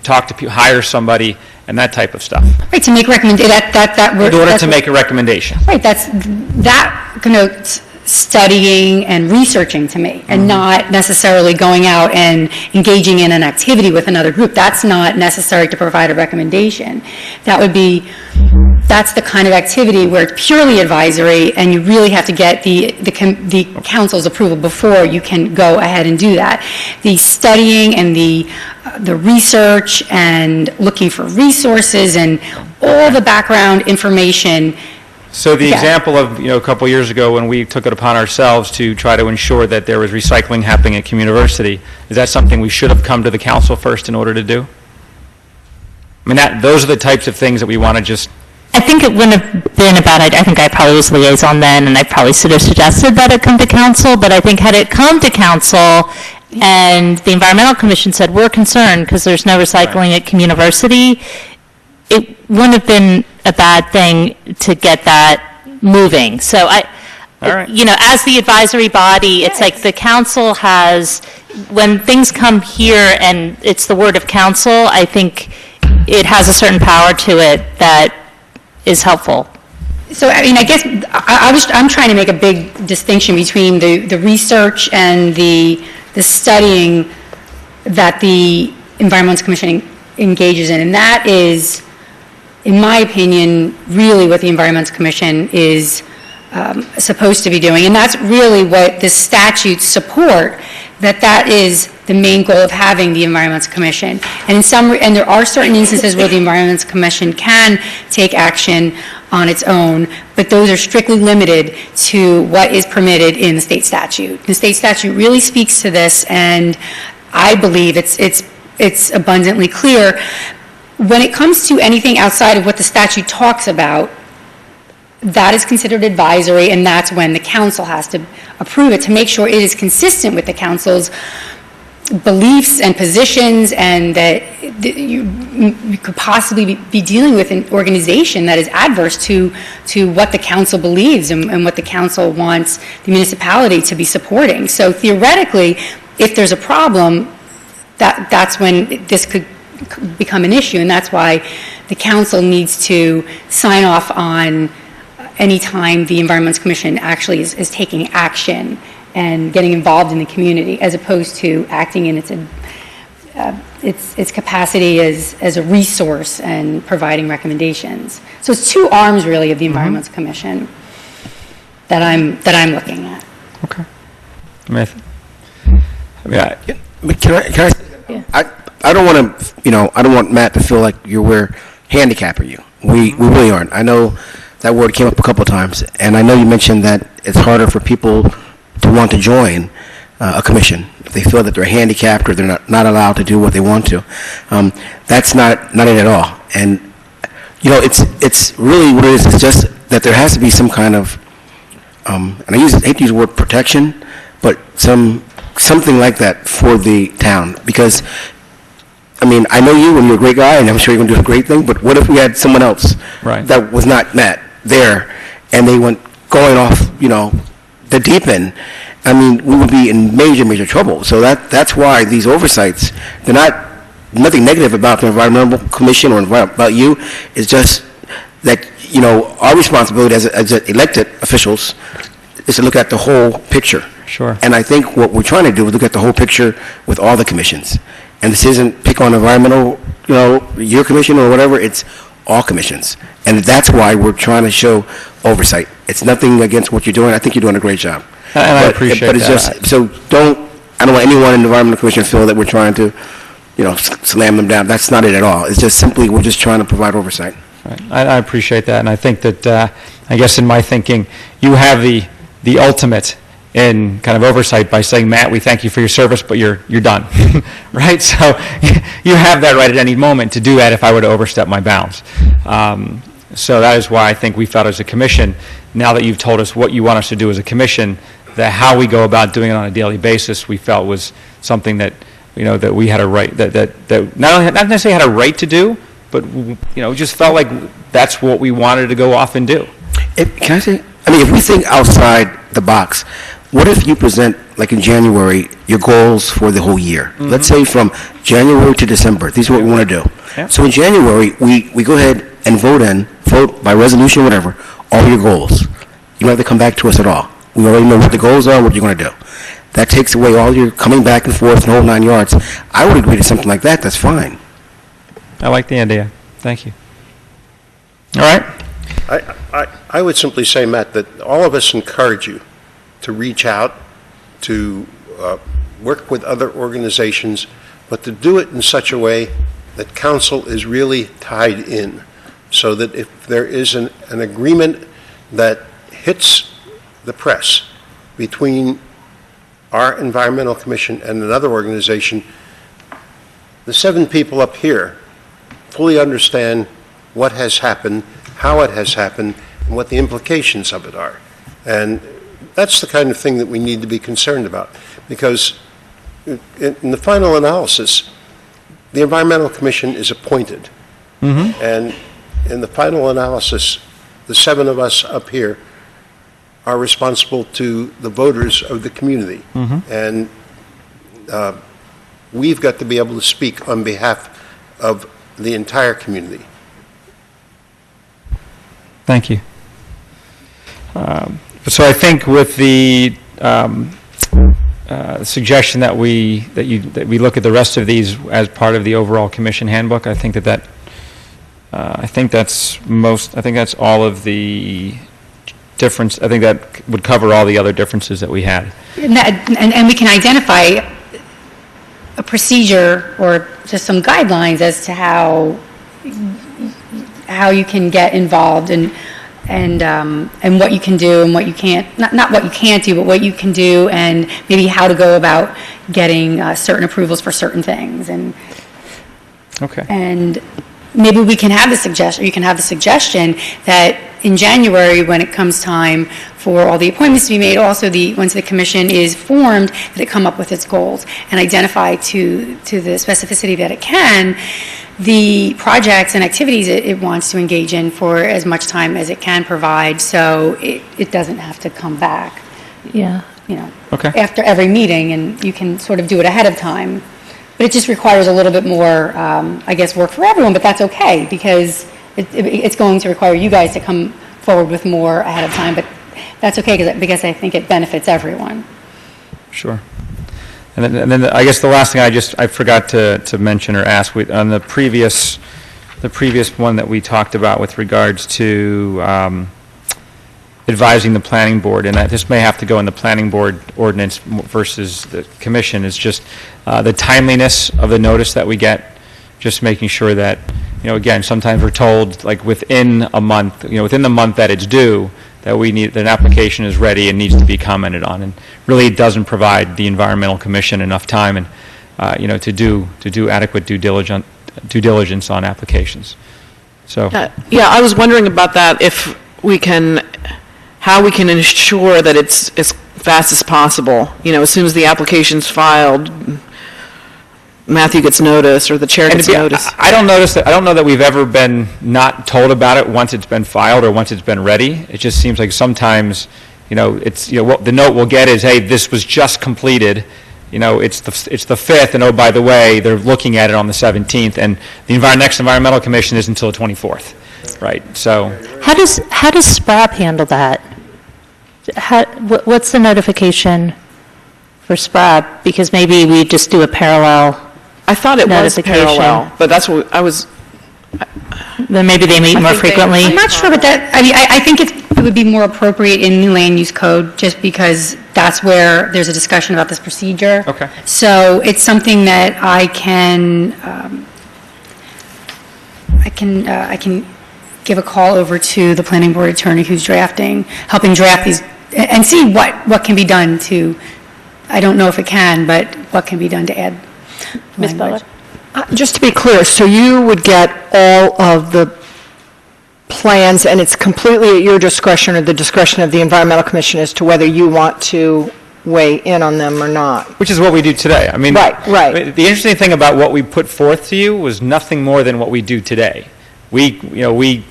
talk to people, hire somebody, and that type of stuff. Right, to make recommendations, In order to make a recommendation. Right, that connotes studying and researching to me, and not necessarily going out and engaging in an activity with another group. That's not necessary to provide a recommendation. That's the kind of activity where it's purely advisory, and you really have to get the council's approval before you can go ahead and do that. The studying and the research and looking for resources and all the background information. So the example of, a couple years ago when we took it upon ourselves to try to ensure that there was recycling happening at Community University, is that something we should have come to the council first in order to do? I mean, those are the types of things that we want to just... I think it wouldn't have been a bad idea. I think I probably was liaison then, and I probably should have suggested that it come to council, but I think had it come to council and the Environmental Commission said, we're concerned because there's no recycling at Community University, it wouldn't have been a bad thing to get that moving. So as the advisory body, it's like the council has, when things come here and it's the word of council, I think it has a certain power to it that is helpful. So, I mean, I guess I'm trying to make a big distinction between the research and the studying that the Environmental Commission engages in, and that is, in my opinion, really what the Environmental Commission is supposed to be doing, and that's really what the statutes support, that is the main goal of having the Environmental Commission. And there are certain instances where the Environmental Commission can take action on its own, but those are strictly limited to what is permitted in the state statute. The state statute really speaks to this, and I believe it's abundantly clear. When it comes to anything outside of what the statute talks about, that is considered advisory, and that's when the council has to approve it to make sure it is consistent with the council's beliefs and positions, and that you could possibly be dealing with an organization that is adverse to what the council believes and what the council wants the municipality to be supporting. So theoretically, if there's a problem, that's when this could become an issue, and that's why the council needs to sign off on any time the Environmental Commission actually is taking action and getting involved in the community, as opposed to acting in its capacity as a resource and providing recommendations. So it's two arms, really, of the Environmental Commission that I'm looking at. Okay. I don't want to, I don't want Matt to feel like we're handicapping you. We really aren't. I know that word came up a couple of times, and I know you mentioned that it's harder for people to want to join a commission if they feel that they're handicapped or they're not allowed to do what they want to. That's not it at all. And it's really what it is. It's just that there has to be some kind of, and I hate to use the word protection, but something like that for the town. Because, I know you and you're a great guy, and I'm sure you're going to do a great thing, but what if we had someone else that was not Matt there, and they went going off, the deep end? We would be in major trouble. So that's why these oversights, they're nothing negative about the Environmental Commission or about you. It's just that, our responsibility as elected officials is to look at the whole picture. Sure. And I think what we're trying to do is look at the whole picture with all the commissions. And this isn't pick on environmental, your commission or whatever, it's all commissions. And that's why we're trying to show oversight. It's nothing against what you're doing. I think you're doing a great job. And I appreciate but it's that. Just, so I don't want anyone in the Environmental Commission to feel that we're trying to, slam them down. That's not it at all. It's just simply we're just trying to provide oversight. Right. I appreciate that, and I think that, I guess in my thinking, you have the ultimate in kind of oversight by saying, Matt, we thank you for your service, but you're done, right? So you have that right at any moment to do that if I were to overstep my bounds. So that is why I think we felt as a commission, now that you've told us what you want us to do as a commission, that how we go about doing it on a daily basis, we felt was something that, that we had a right, that not necessarily had a right to do, but, just felt like that's what we wanted to go off and do. Can I say, if we think outside the box, what if you present, like in January, your goals for the whole year? Mm-hmm. Let's say from January to December. These are what we want to do. Yeah. So in January, we go ahead and vote by resolution, whatever, all your goals. You don't have to come back to us at all. We already know what the goals are, what you're going to do. That takes away all your coming back and forth, the whole 9 yards. I would agree to something like that. That's fine. I like the idea. Thank you. All right. I would simply say, Matt, that all of us encourage you to reach out, to work with other organizations, but to do it in such a way that council is really tied in, so that if there is an agreement that hits the press between our Environmental Commission and another organization, the 7 people up here fully understand what has happened, how it has happened, and what the implications of it are. And that's the kind of thing that we need to be concerned about, because in the final analysis, the Environmental Commission is appointed. Mm-hmm. And in the final analysis, the 7 of us up here are responsible to the voters of the community. Mm-hmm. And we've got to be able to speak on behalf of the entire community. Thank you. So I think with the suggestion that we look at the rest of these as part of the overall commission handbook, I think I think that's all of the difference. I think that would cover all the other differences that we had. And we can identify a procedure or just some guidelines as to how you can get involved and what you can do and what you can't, not what you can't do, but what you can do, and maybe how to go about getting certain approvals for certain things. And okay. And maybe we can have the suggestion, you can have the suggestion that in January, when it comes time for all the appointments to be made, also once the commission is formed, that it come up with its goals and identify to the specificity that it can the projects and activities it wants to engage in for as much time as it can provide, so it doesn't have to come back. Yeah. Okay. After every meeting, and you can sort of do it ahead of time. But it just requires a little bit more, I guess, work for everyone, but that's okay, because it's going to require you guys to come forward with more ahead of time, but that's okay, because I think it benefits everyone. Sure. And then I guess the last thing I forgot to mention or ask, on the previous one that we talked about with regards to advising the planning board, and this may have to go in the planning board ordinance versus the commission, is just the timeliness of the notice that we get, just making sure that, again, sometimes we're told, like, within a month, within the month that it's due, that that an application is ready and needs to be commented on, and really it doesn't provide the environmental commission enough time and to do adequate due diligence on applications. So yeah, I was wondering about that, how we can ensure that it's as fast as possible. As soon as the application's filed, Matthew gets notice, or the chair gets notice. I don't know that we've ever been not told about it once it's been filed or once it's been ready. It just seems like sometimes, it's what the note we'll get is, hey, this was just completed. It's the 5th, and oh, by the way, they're looking at it on the 17th, and the next environmental commission is until the 24th, right? So How does SPRAB handle that? What's the notification for SPRAB? Because maybe we just do a parallel. I thought it was parallel, but that's what I was. Then maybe they meet more frequently. I'm not sure, but I think it would be more appropriate in the land use code, just because that's where there's a discussion about this procedure. Okay. So it's something that I can give a call over to the planning board attorney who's helping draft these, and see what can be done to, I don't know if it can, but what can be done to add Ms. language. Bella? Just to be clear, so you would get all of the plans, and it's completely at your discretion or the discretion of the Environmental Commission as to whether you want to weigh in on them or not? Which is what we do today. Right. The interesting thing about what we put forth to you was nothing more than what we do today. We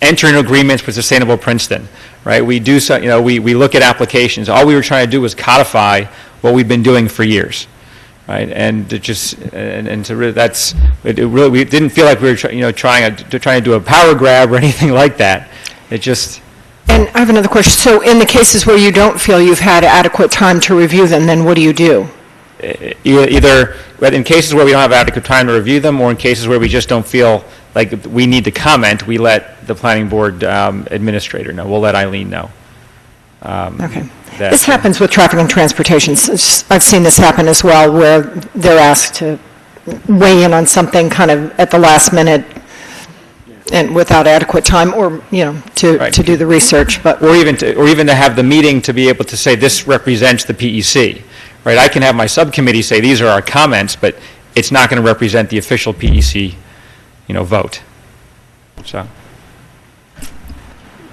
enter into agreements with Sustainable Princeton, right? We do so, we look at applications. All we were trying to do was codify what we've been doing for years. Right, and we didn't feel like we were trying to do a power grab or anything like that. It just. And I have another question. So in the cases where you don't feel you've had adequate time to review them, then what do you do? Either in cases where we don't have adequate time to review them, or in cases where we just don't feel like we need to comment, we let the planning board administrator know. We'll let Eileen know. Okay. This happens with traffic and transportation. I've seen this happen as well, where they're asked to weigh in on something kind of at the last minute and without adequate time, or to do the research. But or even to have the meeting to be able to say this represents the PEC, right? I can have my subcommittee say these are our comments, but it's not going to represent the official PEC, vote. So.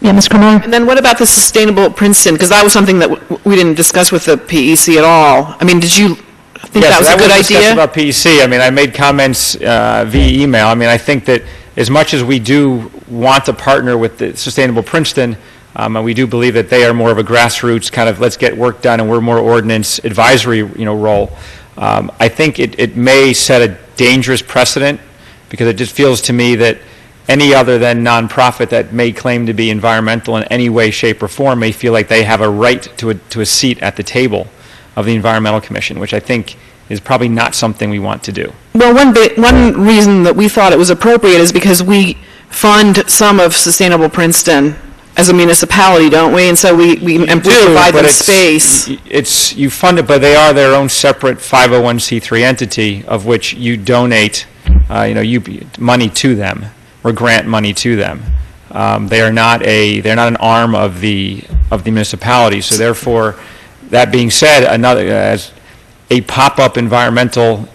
Yeah, Ms. Cremona? And then what about the Sustainable Princeton? Because that was something that we didn't discuss with the PEC at all. I mean, did you think that was a good idea? About PEC, I made comments via email. I think that as much as we do want to partner with the Sustainable Princeton, and we do believe that they are more of a grassroots kind of let's get work done, and we're more ordinance advisory, role. I think it may set a dangerous precedent, because it just feels to me that any other than nonprofit that may claim to be environmental in any way, shape, or form may feel like they have a right to a seat at the table of the Environmental Commission, which I think is probably not something we want to do. Well, one reason that we thought it was appropriate is because we fund some of Sustainable Princeton as a municipality, don't we? And so we provide them space. You fund it, but they are their own separate 501c3 entity, of which you donate money to them, or grant money to them. They're not an arm of the municipality. So therefore, that being said, as a pop-up environmental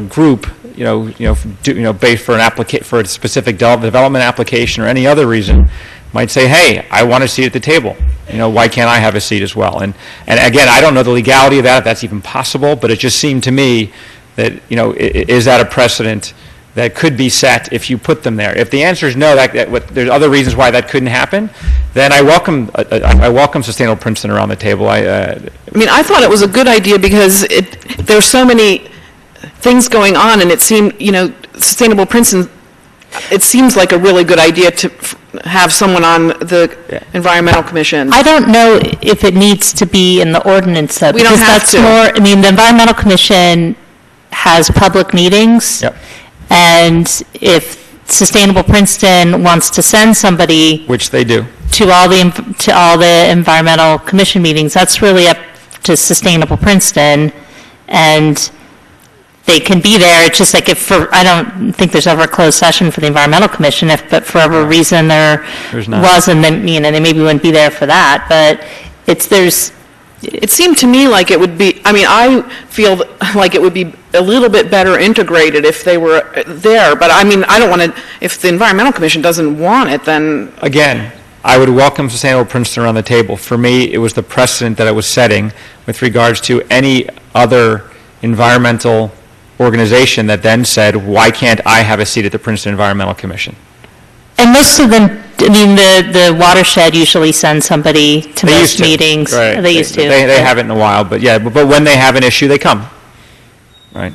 group, based for a specific development application or any other reason, might say, hey, I want a seat at the table. Why can't I have a seat as well? And again, I don't know the legality of that, if that's even possible, but it just seemed to me that, is that a precedent that could be set if you put them there? If the answer is no, there's other reasons why that couldn't happen, then I welcome Sustainable Princeton around the table. I mean, I thought it was a good idea because there's so many things going on, and it seemed, Sustainable Princeton, it seems like a really good idea to have someone on the Environmental Commission. I don't know if it needs to be in the ordinance, though. We don't have that's to. The Environmental Commission has public meetings. Yep. And if Sustainable Princeton wants to send somebody, which they do, to all the Environmental Commission meetings, that's really up to Sustainable Princeton, and they can be there. It's just like I don't think there's ever a closed session for the Environmental Commission, but for whatever reason there's was, and then they maybe wouldn't be there for that. But it seemed to me like it would be, I feel like it would be a little bit better integrated if they were there, but I don't want to, if the Environmental Commission doesn't want it, then... Again, I would welcome Sustainable Princeton around the table. For me, it was the precedent that I was setting with regards to any other environmental organization that then said, why can't I have a seat at the Princeton Environmental Commission? And most of them, the watershed usually sends somebody to most meetings. Right. They used to. They haven't in a while, but when they have an issue, they come. Right.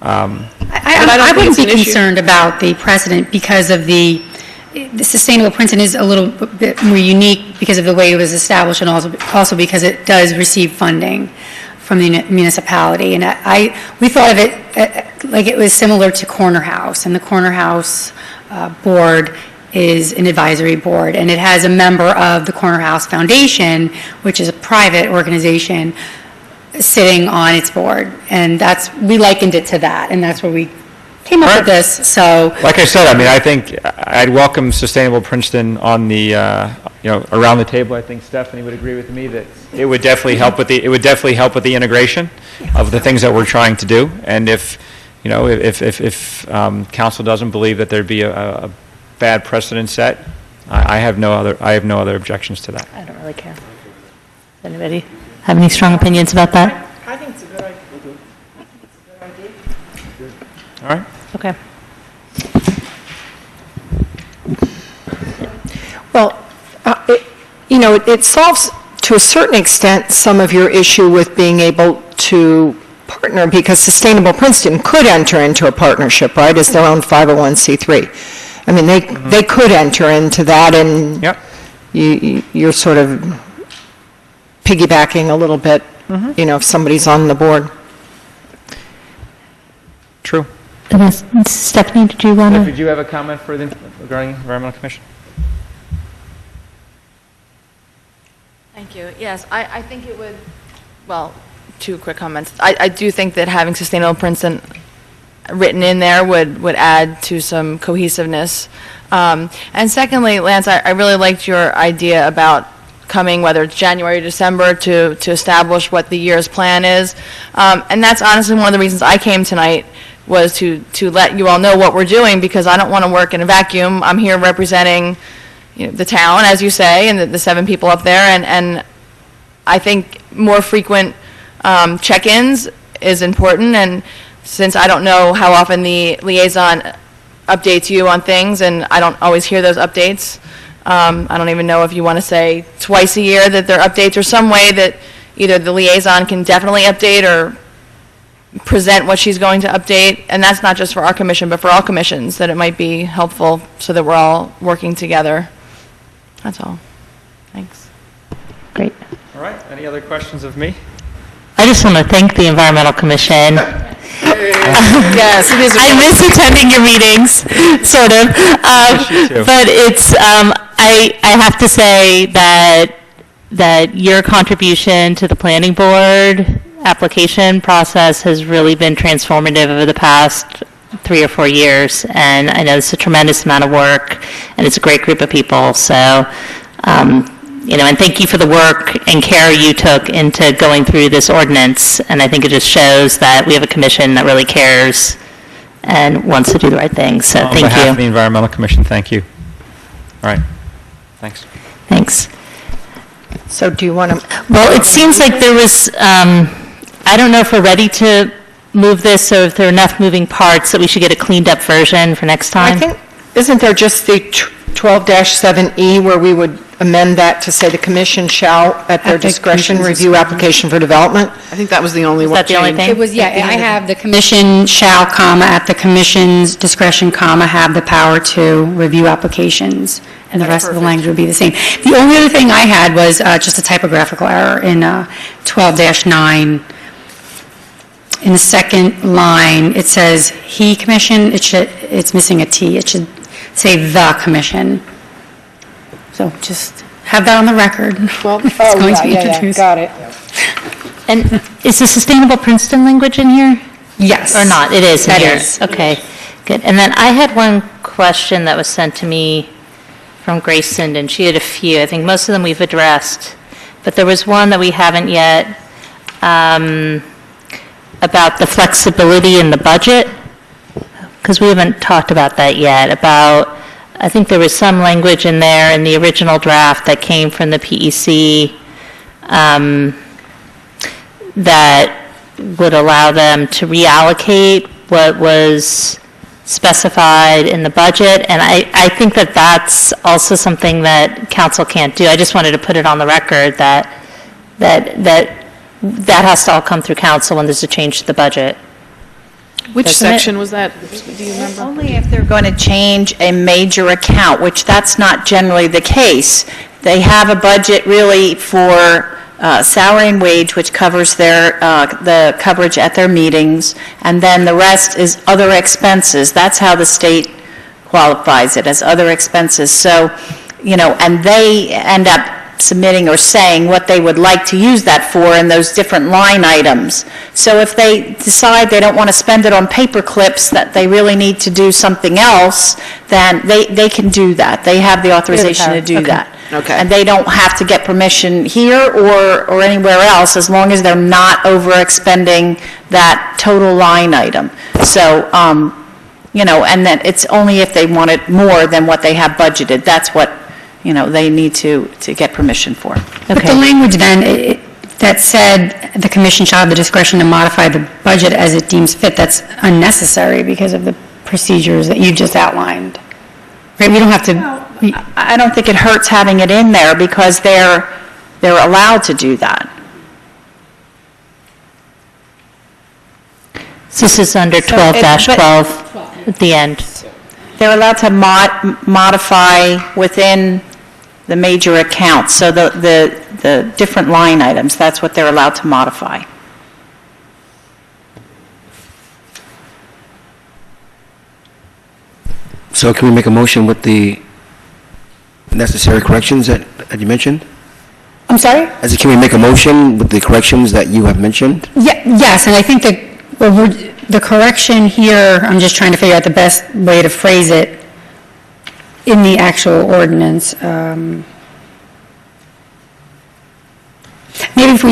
I wouldn't be concerned about the precedent because of the Sustainable Princeton is a little bit more unique because of the way it was established, and also because it does receive funding from the municipality. And we thought of it like it was similar to Corner House, and the Corner House board is an advisory board, and it has a member of the Corner House Foundation, which is a private organization, sitting on its board. And we likened it to that, and that's where we came up with this. So, like I said, I think I'd welcome Sustainable Princeton on the around the table. I think Stephanie would agree with me that it would definitely help with the integration of the things that we're trying to do. And if council doesn't believe that there'd be a bad precedent set, I have no other objections to that. I don't really care. Does anybody have any strong opinions about that? I think it's a good idea. All right. Okay. Well, it solves to a certain extent some of your issue with being able to partner, because Sustainable Princeton could enter into a partnership, right, as their own 501c3. They could enter into that, and you're sort of piggybacking a little bit, if somebody's on the board. True. Stephanie, did you want to? Did you have a comment regarding the Environmental Commission? Thank you. Yes, I think it would, well, two quick comments. I do think that having Sustainable Princeton written in there would add to some cohesiveness. And secondly, Lance, I really liked your idea about coming, whether it's January or December, to establish what the year's plan is. And that's honestly one of the reasons I came tonight, was to let you all know what we're doing, because I don't want to work in a vacuum. I'm here representing the town, as you say, and the 7 people up there, and I think more frequent check-ins is important. And since I don't know how often the liaison updates you on things, and I don't always hear those updates, I don't even know if you want to say twice a year that there are updates, or some way that either the liaison can definitely update or present what she's going to update. And that's not just for our commission, but for all commissions, that it might be helpful so that we're all working together. That's all. Thanks. Great. All right. Any other questions of me? I just want to thank the Environmental Commission. Yes, it is. I miss attending your meetings, sort of. But it's, I have to say that your contribution to the planning board application process has really been transformative over the past 3 or 4 years. And I know it's a tremendous amount of work, and it's a great group of people. So, and thank you for the work and care you took into going through this ordinance. And I think it just shows that we have a commission that really cares and wants to do the right thing. So thank you. On behalf of the Environmental Commission, thank you. All right. Thanks. Thanks. So do you want to? Well, it seems like there was, I don't know if we're ready to move this, or if there are enough moving parts that we should get a cleaned-up version for next time. I think, isn't there just the 12-7E where we would amend that to say the commission shall, at their discretion, review application for development? I think that was the only one. that the only change. thing? It was, yeah, I have the commission shall, comma, at the commission's discretion, comma, have the power to review applications, and the rest of the language would be the same. The only other thing I had was just a typographical error in 12-9. In the second line, it says "he commission," it's missing a T. It should say "the commission." So just have that on the record. Well, It's going to be introduced. got it. And is the Sustainable Princeton language in here? Yes. Or not? It is in That here. is. Okay, good. And then I had one question that was sent to me from Grace Sinden. She had a few. I think most of them we've addressed. But there was one that we haven't yet, about the flexibility in the budget, because we haven't talked about that yet, about, I think there was some language in there in the original draft that came from the PEC that would allow them to reallocate what was specified in the budget, and I think that that's also something that council can't do. I just wanted to put it on the record that has to all come through council when there's a change to the budget. Which Doesn't it? section was that? Do you remember? Only if they're going to change a major account, which that's not generally the case. They have a budget really for salary and wage, which covers the coverage at their meetings, and then the rest is other expenses. That's how the state qualifies it, as other expenses. So, and they end up submitting or saying what they would like to use that for in those different line items. So if they decide they don't want to spend it on paper clips, that they really need to do something else, then they can do that. They have the authorization to do that. Okay. And they don't have to get permission here or anywhere else, as long as they're not overexpending that total line item. So, and then it's only if they want it more than what they have budgeted. That's what they need to get permission for. But the language then, that said, the commission shall have the discretion to modify the budget as it deems fit, that's unnecessary because of the procedures that you just outlined. Right, we don't have to... I don't think it hurts having it in there because they're allowed to do that. So this is under 12-12 at the end. They're allowed to modify within the major accounts, so the different line items, that's what they're allowed to modify. So can we make a motion with the necessary corrections that you mentioned? I'm sorry? Can we make a motion with the corrections that you have mentioned? Yes, and I think that the correction here, I'm just trying to figure out the best way to phrase it in the actual ordinance. Maybe if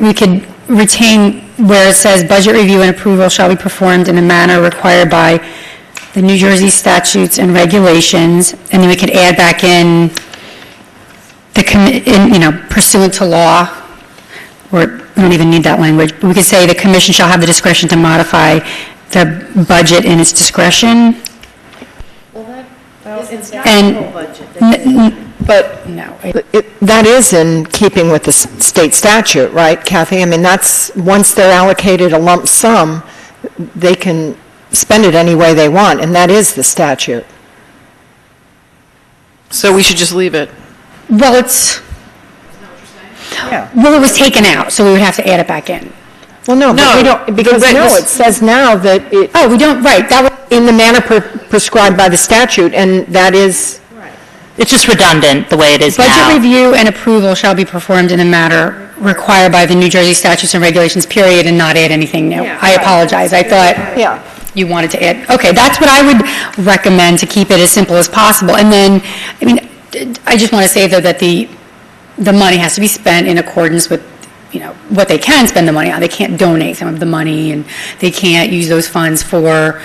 we could retain where it says budget review and approval shall be performed in a manner required by the New Jersey statutes and regulations, and then we could add back in pursuant to law, or we don't even need that language, but we could say the commission shall have the discretion to modify the budget in its discretion. But No. that is in keeping with the state statute, right, Kathy? I mean, that's, once they're allocated a lump sum, they can spend it any way they want, and that is the statute. So we should just leave it. Well, it was taken out, so we would have to add it back in. Well, no, but we don't, because it says now that it... Oh, we don't, right, that was... In the manner prescribed by the statute, and that is... It's just redundant the way it is now. Budget review and approval shall be performed in a manner required by the New Jersey statutes and regulations, period, and not add anything new. I apologize, I thought you wanted to add, okay, that's what I would recommend, to keep it as simple as possible. And then, I just want to say, though, that the money has to be spent in accordance with, what they can spend the money on. They can't donate some of the money, and they can't use those funds for,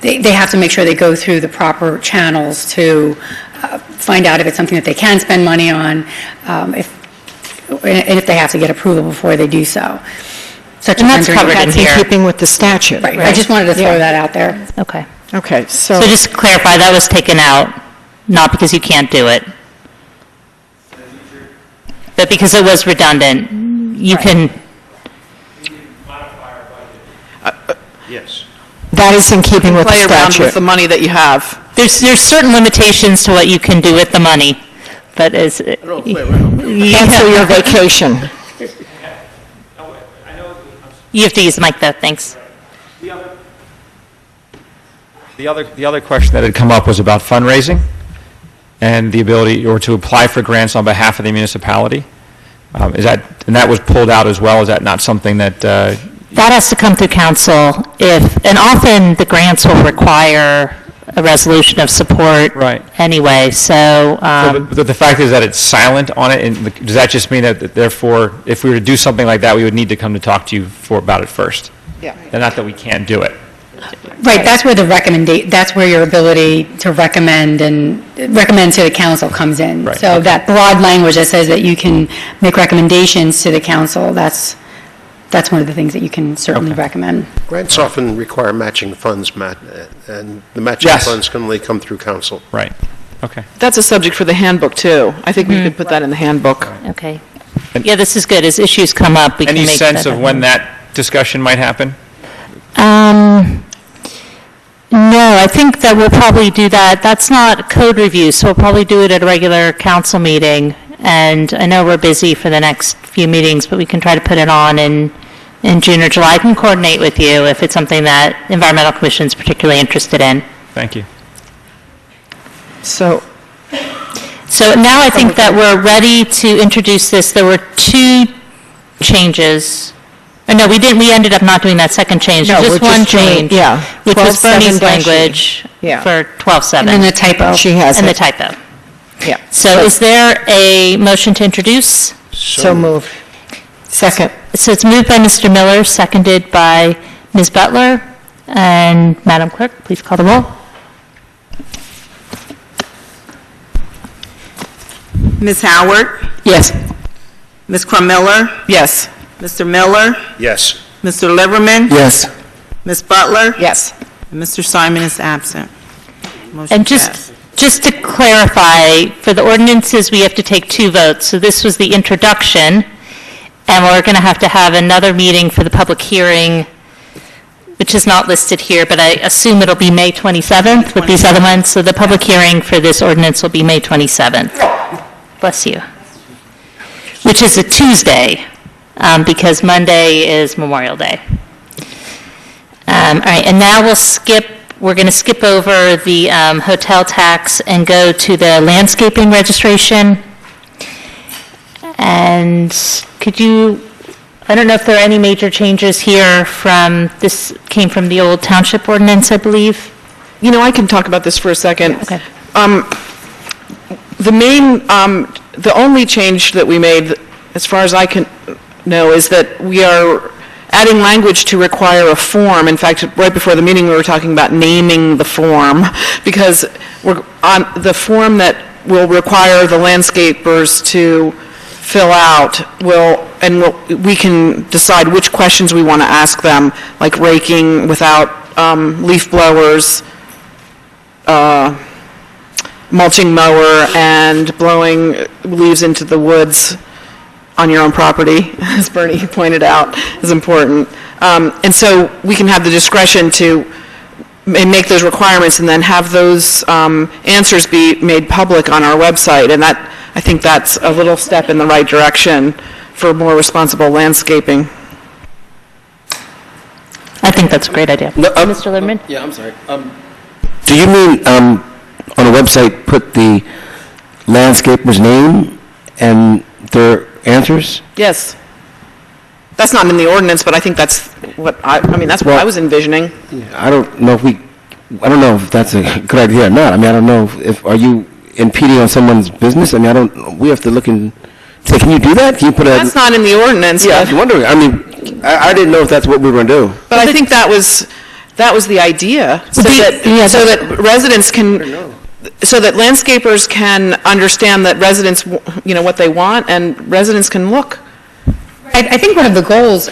they have to make sure they go through the proper channels to find out if it's something that they can spend money on, and if they have to get approval before they do so. Such And as that's rendering covered in keeping with the statute. Right, I just wanted to throw that out there. Okay. Okay, So just to clarify, that was taken out, not because you can't do it, but because it was redundant. You can, Yes. that is in keeping with the Play around with statute. the money that you have. there's certain limitations to what you can do with the money, but as... Cancel your vacation. You have to use the mic, though, thanks. The other question that had come up was about fundraising and the ability, or to apply for grants on behalf of the municipality. And that was pulled out as well? Is that not something that... That has to come through council and often the grants will require a resolution of support anyway, so... But the fact is that it's silent on it, and does that just mean that therefore, if we were to do something like that, we would need to come to talk to you about it first? Yeah. And not that we can't do it. Right, that's where that's where your ability to recommend to the council comes in. Right, So that broad language that says that you can make recommendations to the council, that's one of the things that you can certainly recommend. Grants often require matching funds, Matt, and the matching funds can only come through council. Right. Okay. That's a subject for the handbook, too. I think we could put that in the handbook. Okay. Yeah, this is good. As issues come up, we can Any make sense that of when that discussion might happen? No, I think that we'll probably do that. That's not code review, so we'll probably do it at a regular council meeting. And I know we're busy for the next few meetings, but we can try to put it on in June or July. I can coordinate with you if it's something that the Environmental Commission is particularly interested in. Thank you. So now I think that we're ready to introduce this. There were two changes. No, we didn't. We ended up not doing that second change. No, There's just we're one just doing- change. yeah, Which was 12.7 Bernie's dash E. language Yeah. for 12.7. And then the typo. She has And the it. typo. Yeah. So is there a motion to introduce? So moved. Second. So it's moved by Mr. Miller, seconded by Ms. Butler. And Madam Clerk, please call the roll. Ms. Howard? Yes. Ms. Crummiller? Yes. Mr. Miller? Yes. Mr. Liverman? Yes. Ms. Butler? Yes. And Mr. Simon is absent. Motion And passed. just to clarify, for the ordinances, we have to take two votes. So this was the introduction, and we're going to have another meeting for the public hearing, which is not listed here, but I assume it'll be May 27th with these other ones. So the public hearing for this ordinance will be May 27th. Bless you. Which is a Tuesday, because Monday is Memorial Day. All right, and now we're going to skip over the hotel tax and go to the landscaping registration. And I don't know if there are any major changes here this came from the old township ordinance, I believe. You know, I can talk about this for a second. Okay. The only change that we made, as far as I can know, is that we are adding language to require a form. In fact, right before the meeting, we were talking about naming the form, because we're on the form that will require the landscapers to fill out we can decide which questions we want to ask them, like raking without leaf blowers, mulching mower, and blowing leaves into the woods on your own property, as Bernie pointed out, is important. And so we can have the discretion to make those requirements and then have those answers be made public on our website. And I think that's a little step in the right direction for more responsible landscaping. I think that's a great idea. No, Mr. Liverman? Yeah, I'm sorry. Do you mean on a website put the landscaper's name and their answers? Yes. That's not in the ordinance, but I think that's what that's what I was envisioning. I don't know if that's a good idea or not. I don't know are you impeding on someone's business? We have to look and say, can you do that? Can you put That's not in the ordinance. Yeah, I but- was wondering. I didn't know if that's what we were going to do. But I think that was the idea, so that residents can, so that landscapers can understand that residents, what they want, and residents can look. I think one of the goals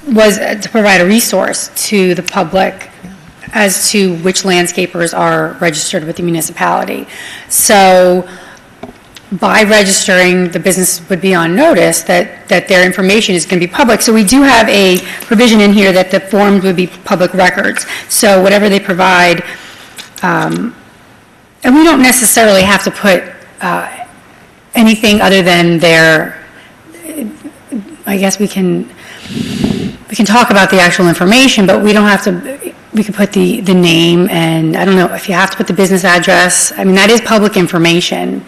was to provide a resource to the public as to which landscapers are registered with the municipality. So by registering, the business would be on notice that their information is going to be public. So we do have a provision in here that the forms would be public records. So whatever they provide, and we don't necessarily have to put anything other than their, I guess we can talk about the actual information, but we don't have to, we could put the name, and I don't know if you have to put the business address. I mean, that is public information,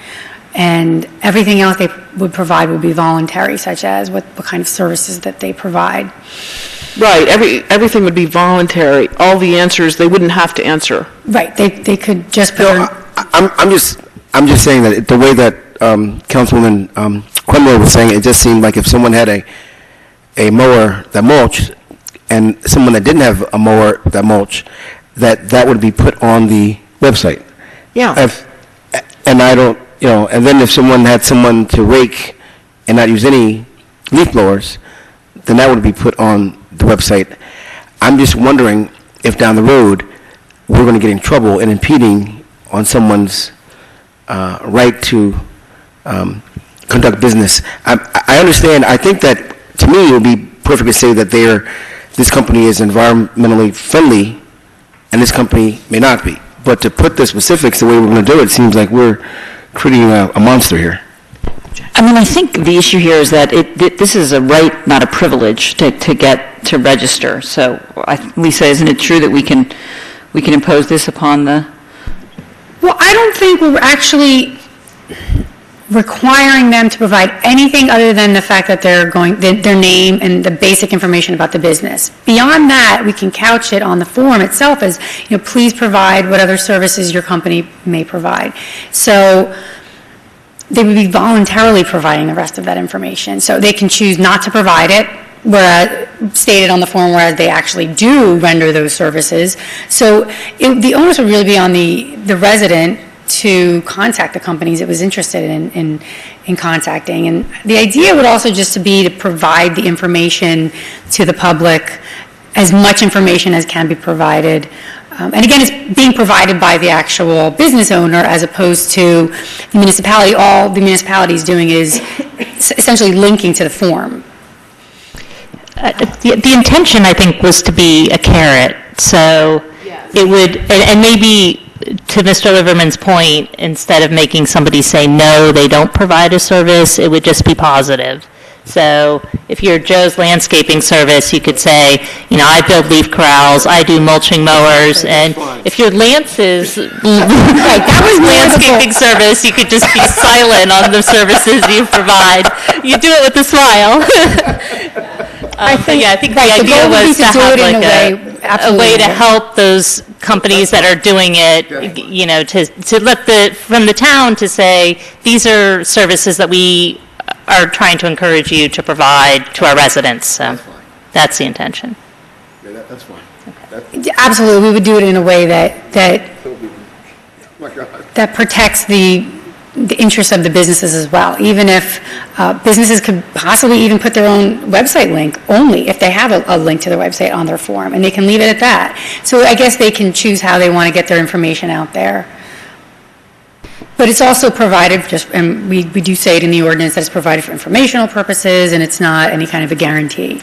and everything else they would provide would be voluntary, such as what kind of services that they provide. Right, everything would be voluntary. All the answers, they wouldn't have to answer. Right, they could just put I'm just saying that the way that Councilwoman Quinlan was saying, it just seemed like if someone had a mower that mulched and someone that didn't have a mower that mulched, that would be put on the website. Yeah. And I don't, and then if someone had someone to rake and not use any leaf blowers, then that would be put on the website. I'm just wondering if down the road we're going to get in trouble in impeding on someone's right to conduct business. I understand. I think that, to me, it would be perfect to say that this company is environmentally friendly, and this company may not be. But to put the specifics the way we're going to do it seems like we're creating a monster here. I mean, I think the issue here is that this is a right, not a privilege, to get to register. So, Lisa, isn't it true that we can impose this upon the? Well, I don't think we're actually requiring them to provide anything other than the fact that they're their name and the basic information about the business. Beyond that, we can couch it on the form itself as, please provide what other services your company may provide. So they would be voluntarily providing the rest of that information. So they can choose not to provide it, whereas stated on the form, whereas they actually do render those services. So the onus would really be on the resident to contact the companies it was interested in contacting. And the idea would also just to be to provide the information to the public, as much information as can be provided. And again, it's being provided by the actual business owner as opposed to the municipality. All the municipality is doing is essentially linking to the form. The intention, I think, was to be a carrot. So it would, and maybe to Mr. Liverman's point, instead of making somebody say, no, they don't provide a service, it would just be positive. So if you're Joe's Landscaping Service, you could say, I build leaf corrals, I do mulching mowers, and if you're Lance's Landscaping Service, you could just be silent on the services you provide. You do it with a smile. I think the idea was to have like a way to help those companies that are doing it, to let from the town to say, these are services that we are trying to encourage you to provide to our residents. So that's the intention. Yeah, that's fine. Okay. Absolutely, we would do it in a way that protects the interests of the businesses as well. Even if businesses could possibly even put their own website link only if they have a link to their website on their form, and they can leave it at that. So I guess they can choose how they want to get their information out there. But it's also provided, and we do say it in the ordinance, that it's provided for informational purposes, and it's not any kind of a guarantee.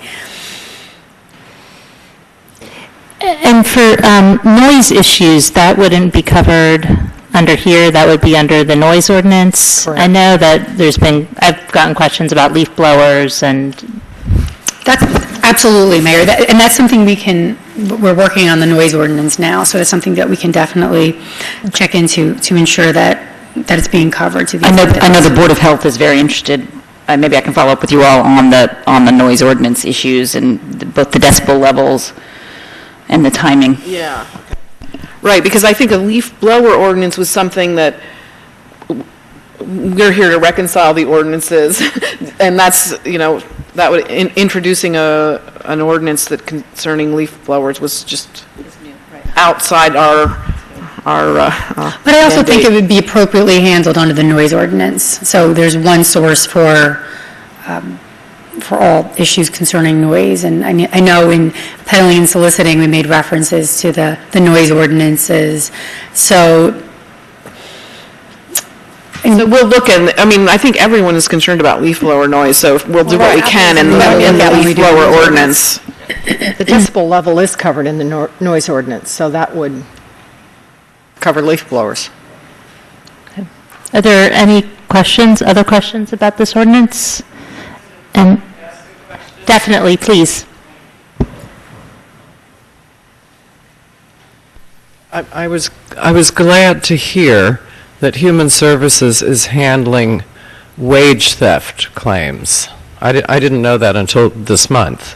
And for noise issues, that wouldn't be covered under here, that would be under the noise ordinance. Correct. I know that I've gotten questions about leaf blowers and... That's absolutely, Mayor, and that's something we're working on the noise ordinance now, so it's something that we can definitely check into to ensure that it's being covered to the I know the Board of Health is very interested. Maybe I can follow up with you all on the noise ordinance issues and both the decibel levels and the timing. Yeah. Right, because I think a leaf blower ordinance was something that we're here to reconcile the ordinances, and that's, that would, introducing an ordinance that concerning leaf blowers was just outside But I also think it would be appropriately handled under the noise ordinance. So there's one source for all issues concerning noise. And I know in peddling and soliciting, we made references to the noise ordinances. So we'll look at, I think everyone is concerned about leaf blower noise, so we'll do what we can in the leaf blower ordinance. The decibel level is covered in the noise ordinance, so that would cover leaf blowers. Are there any other questions about this ordinance? And definitely, please. I was glad to hear that Human Services is handling wage theft claims. I didn't know that until this month,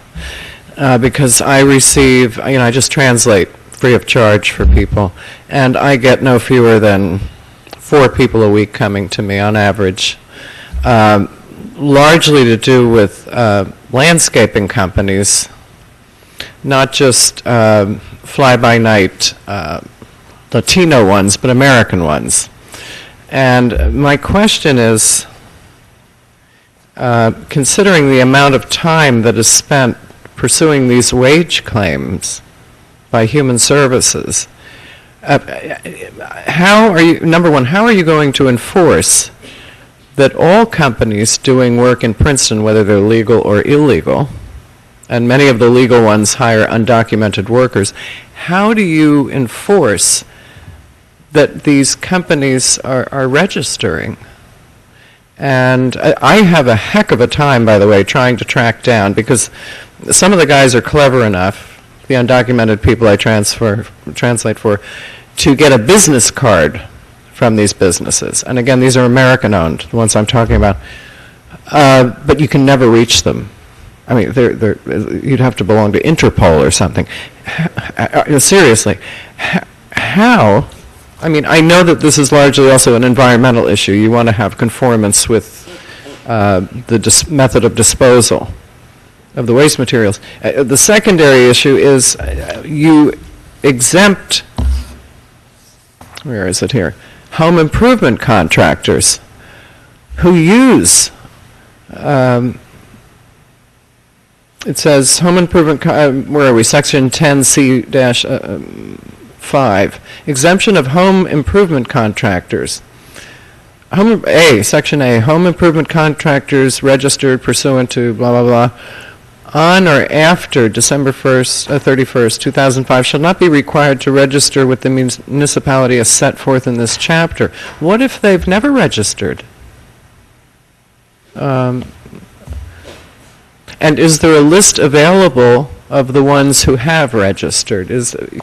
because I receive, I just translate free of charge for people, and I get no fewer than 4 people a week coming to me on average, largely to do with landscaping companies, not just fly-by-night Latino ones, but American ones. And my question is, considering the amount of time that is spent pursuing these wage claims by Human Services, number one, how are you going to enforce that all companies doing work in Princeton, whether they're legal or illegal, and many of the legal ones hire undocumented workers, how do you enforce that these companies are registering? And I have a heck of a time, by the way, trying to track down, because some of the guys are clever enough, the undocumented people I translate for, to get a business card from these businesses. And again, these are American-owned, the ones I'm talking about. But you can never reach them. You'd have to belong to Interpol or something. Seriously, how? I know that this is largely also an environmental issue. You want to have conformance with the method of disposal of the waste materials. The secondary issue is you exempt, where is it here, home improvement contractors who use, it says home improvement, where are we, section 10C-5, exemption of home improvement contractors. Section A, home improvement contractors registered pursuant to blah, blah, blah, on or after December 31st, 2005, shall not be required to register with the municipality as set forth in this chapter. What if they've never registered? And is there a list available of the ones who have registered?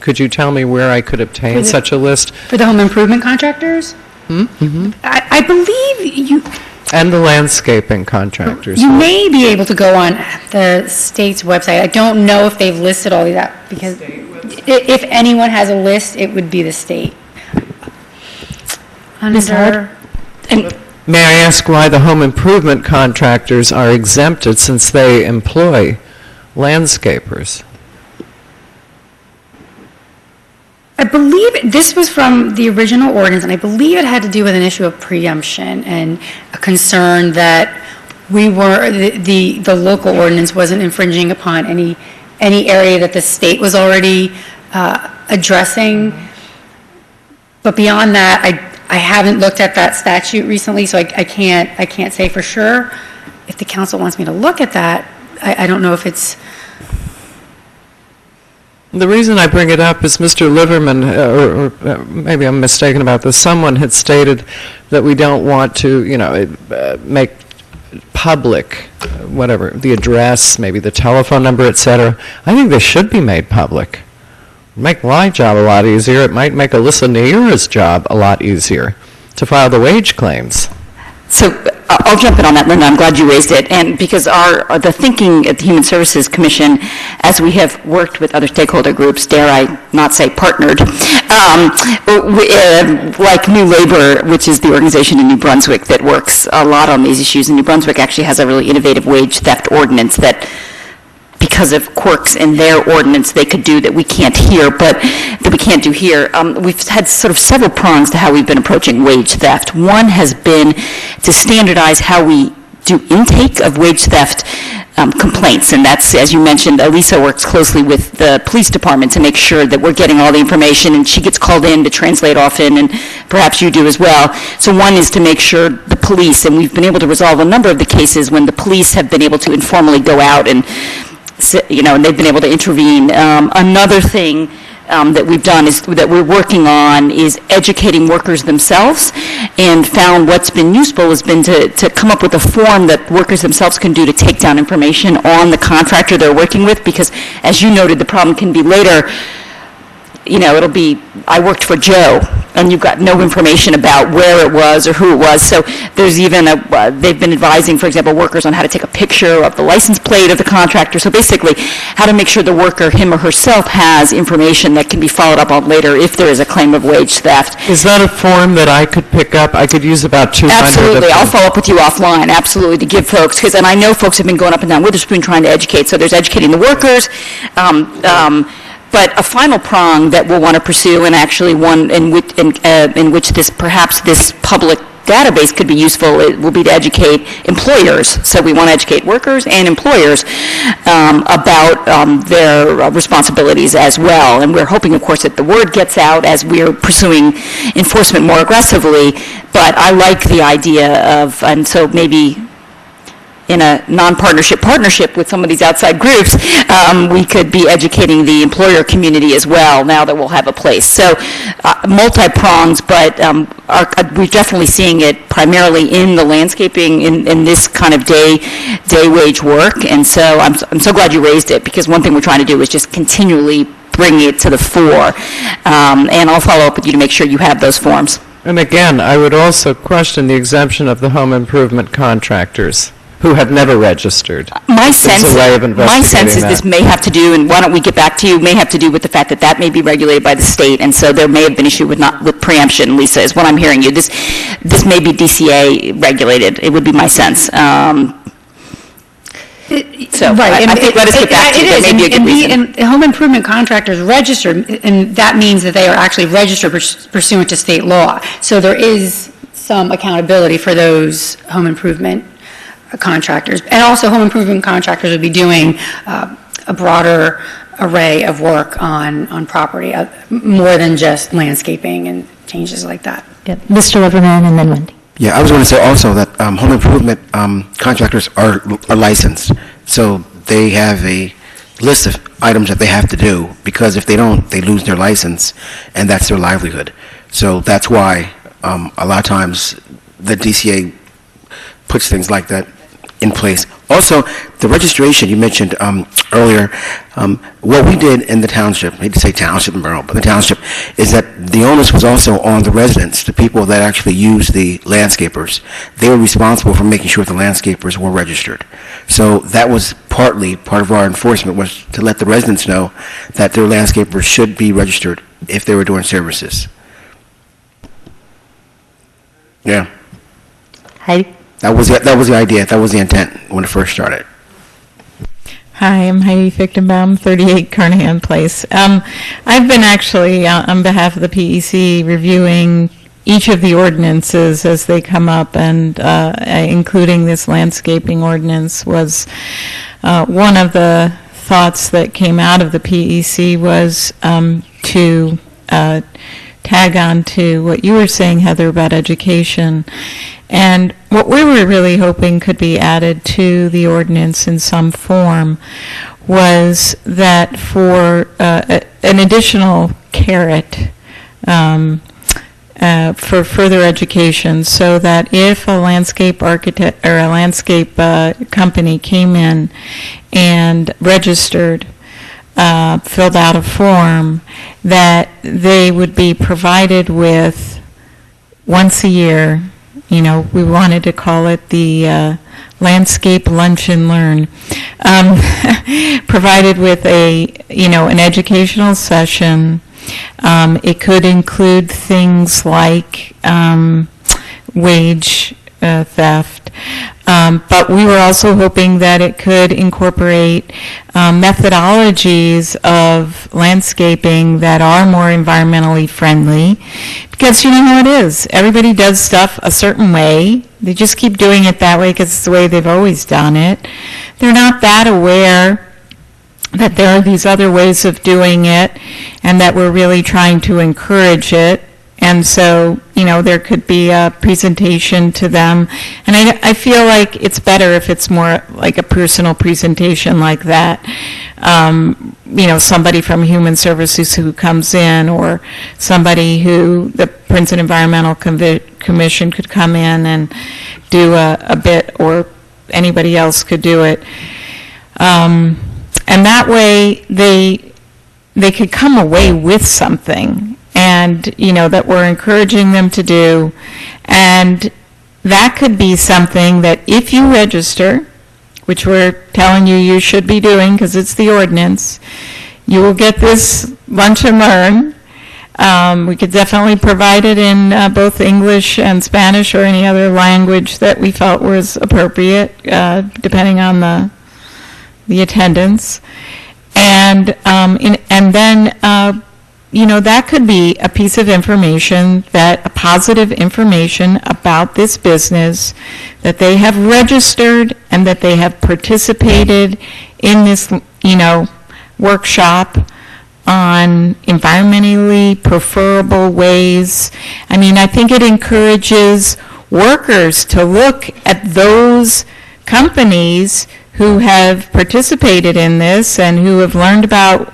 Could you tell me where I could obtain such a list? For the home improvement contractors? Mm-hmm. I believe you... And the landscaping contractors. You may be able to go on the state's website. I don't know if they've listed all these out, because if anyone has a list, it would be the state. Ms. Howard? May I ask why the home improvement contractors are exempted, since they employ landscapers? I believe this was from the original ordinance, and I believe it had to do with an issue of preemption and a concern that the local ordinance wasn't infringing upon any area that the state was already addressing. But beyond that, I haven't looked at that statute recently, so I can't say for sure. If the council wants me to look at that, I don't know if it's... The reason I bring it up is Mr. Liverman, or maybe I'm mistaken about this, someone had stated that we don't want to, make public, whatever, the address, maybe the telephone number, etc. I think they should be made public. Make my job a lot easier. It might make Alyssa Neira's job a lot easier to file the wage claims. So I'll jump in on that, Linda. I'm glad you raised it. And because the thinking at the Human Services Commission, as we have worked with other stakeholder groups, dare I not say partnered, like New Labor, which is the organization in New Brunswick that works a lot on these issues. And New Brunswick actually has a really innovative wage theft ordinance that, because of quirks in their ordinance they could do that we can't here, but that we can't do here. We've had sort of several prongs to how we've been approaching wage theft. One has been to standardize how we do intake of wage theft complaints, and that's, as you mentioned, Elisa works closely with the police department to make sure that we're getting all the information, and she gets called in to translate often, and perhaps you do as well. So one is to make sure the police, and we've been able to resolve a number of the cases when the police have been able to informally go out and, and they've been able to intervene. Another thing that we've done is that we're working on is educating workers themselves, and found what's been useful has been to come up with a form that workers themselves can do to take down information on the contractor they're working with, because as you noted, the problem can be later, it'll be, I worked for Joe, and you've got no information about where it was or who it was. So there's even they've been advising, for example, workers on how to take a picture of the license plate of the contractor. So basically, how to make sure the worker, him or herself, has information that can be followed up on later if there is a claim of wage theft. Is that a form that I could pick up? I could use about 200 Absolutely. of them. I'll follow up with you offline, absolutely, to give folks, and I know folks have been going up and down Witherspoon trying to educate. So there's educating the workers, but a final prong that we'll want to pursue, and actually one in which this public database could be useful, it will be to educate employers. So we want to educate workers and employers about their responsibilities as well. And we're hoping, of course, that the word gets out as we're pursuing enforcement more aggressively. But I like the idea of, and so maybe in a non-partnership partnership with some of these outside groups, we could be educating the employer community as well now that we'll have a place. So multi-prongs, but we're definitely seeing it primarily in the landscaping, in this kind of day wage work. And so I'm so glad you raised it, because one thing we're trying to do is just continually bring it to the fore. And I'll follow up with you to make sure you have those forms. And again, I would also question the exemption of the home improvement contractors who have never registered. My sense is that. this may have to do, and why don't we get back to you, may have to do with the fact that may be regulated by the state, and so there may have been issue with preemption, Lisa, is what I'm hearing you. This may be DCA regulated. It would be my sense. I think let us get back to you. There may be a good reason. And home improvement contractors registered, and that means that they are actually registered pursuant to state law. So there is some accountability for those home improvement contractors. And also home improvement contractors would be doing a broader array of work on property, more than just landscaping and changes like that. Yeah. Mr. Liverman and then Wendy. Yeah, I was going to say also that home improvement contractors are licensed, so they have a list of items that they have to do, because if they don't, they lose their license, and that's their livelihood. So that's why a lot of times the DCA puts things like that in place. Also, the registration you mentioned earlier, what we did in the township, I hate to say township and borough, but the township, is that the onus was also on the residents, the people that actually use the landscapers. They were responsible for making sure the landscapers were registered. So that was part of our enforcement, was to let the residents know that their landscapers should be registered if they were doing services. Yeah. Heidi? That was the idea. That was the intent when it first started. Hi, I'm Heidi Fichtenbaum, 38 Carnahan Place. I've been actually, on behalf of the PEC, reviewing each of the ordinances as they come up, and including this landscaping ordinance was one of the thoughts that came out of the PEC was to tag on to what you were saying, Heather, about education. And what we were really hoping could be added to the ordinance in some form was that for an additional carrot for further education, so that if a landscape architect or a landscape company came in and registered, filled out a form, that they would be provided with once a year, we wanted to call it the Landscape Lunch and Learn, provided with an educational session. It could include things like wage theft, But we were also hoping that it could incorporate methodologies of landscaping that are more environmentally friendly. Because you know how it is. Everybody does stuff a certain way. They just keep doing it that way because it's the way they've always done it. They're not that aware that there are these other ways of doing it and that we're really trying to encourage it. And so, you know, there could be a presentation to them. And I feel like it's better if it's more like a personal presentation like that. You know, somebody from Human Services who comes in, or somebody who the Princeton Environmental Commission could come in and do a bit, or anybody else could do it. And that way they could come away with something, and, you know, that we're encouraging them to do. And that could be something that if you register, which we're telling you should be doing because it's the ordinance, you will get this lunch and learn. We could definitely provide it in both English and Spanish or any other language that we felt was appropriate, depending on the attendance. And then you know, that could be a piece of information, a positive information about this business, that they have registered and that they have participated in this, you know, workshop on environmentally preferable ways. I mean, I think it encourages workers to look at those companies who have participated in this and who have learned about,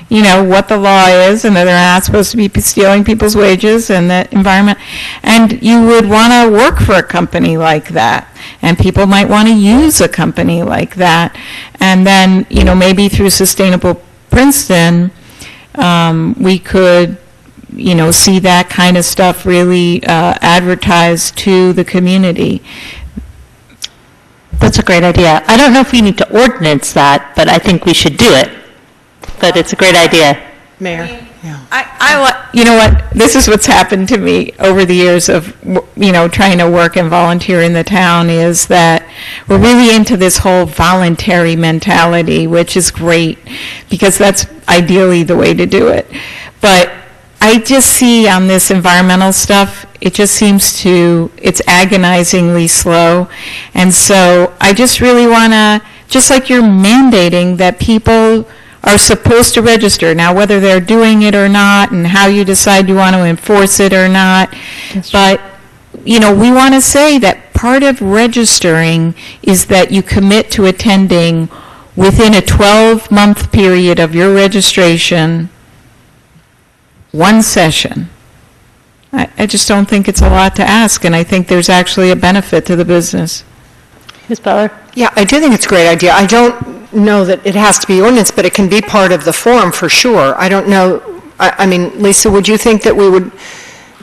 you know, what the law is and that they're not supposed to be stealing people's wages and the environment. And you would want to work for a company like that. And people might want to use a company like that. And then, you know, maybe through Sustainable Princeton, we could, you know, see that kind of stuff really advertised to the community. That's a great idea. I don't know if we need to ordinance that, but I think we should do it. But it's a great idea. Mayor? You know what? This is what's happened to me over the years of, you know, trying to work and volunteer in the town, is that we're really into this whole voluntary mentality, which is great because that's ideally the way to do it. But I just see on this environmental stuff, it just seems it's agonizingly slow. And so I just really want to, just like you're mandating that people are supposed to register. Now, whether they're doing it or not, and how you decide you want to enforce it or not. But, you know, we want to say that part of registering is that you commit to attending within a 12-month period of your registration one session. I just don't think it's a lot to ask, and I think there's actually a benefit to the business. Ms. Butler? Yeah, I do think it's a great idea. I don't know that it has to be ordinance, but it can be part of the forum for sure. I don't know, I mean, Lisa, would you think that we would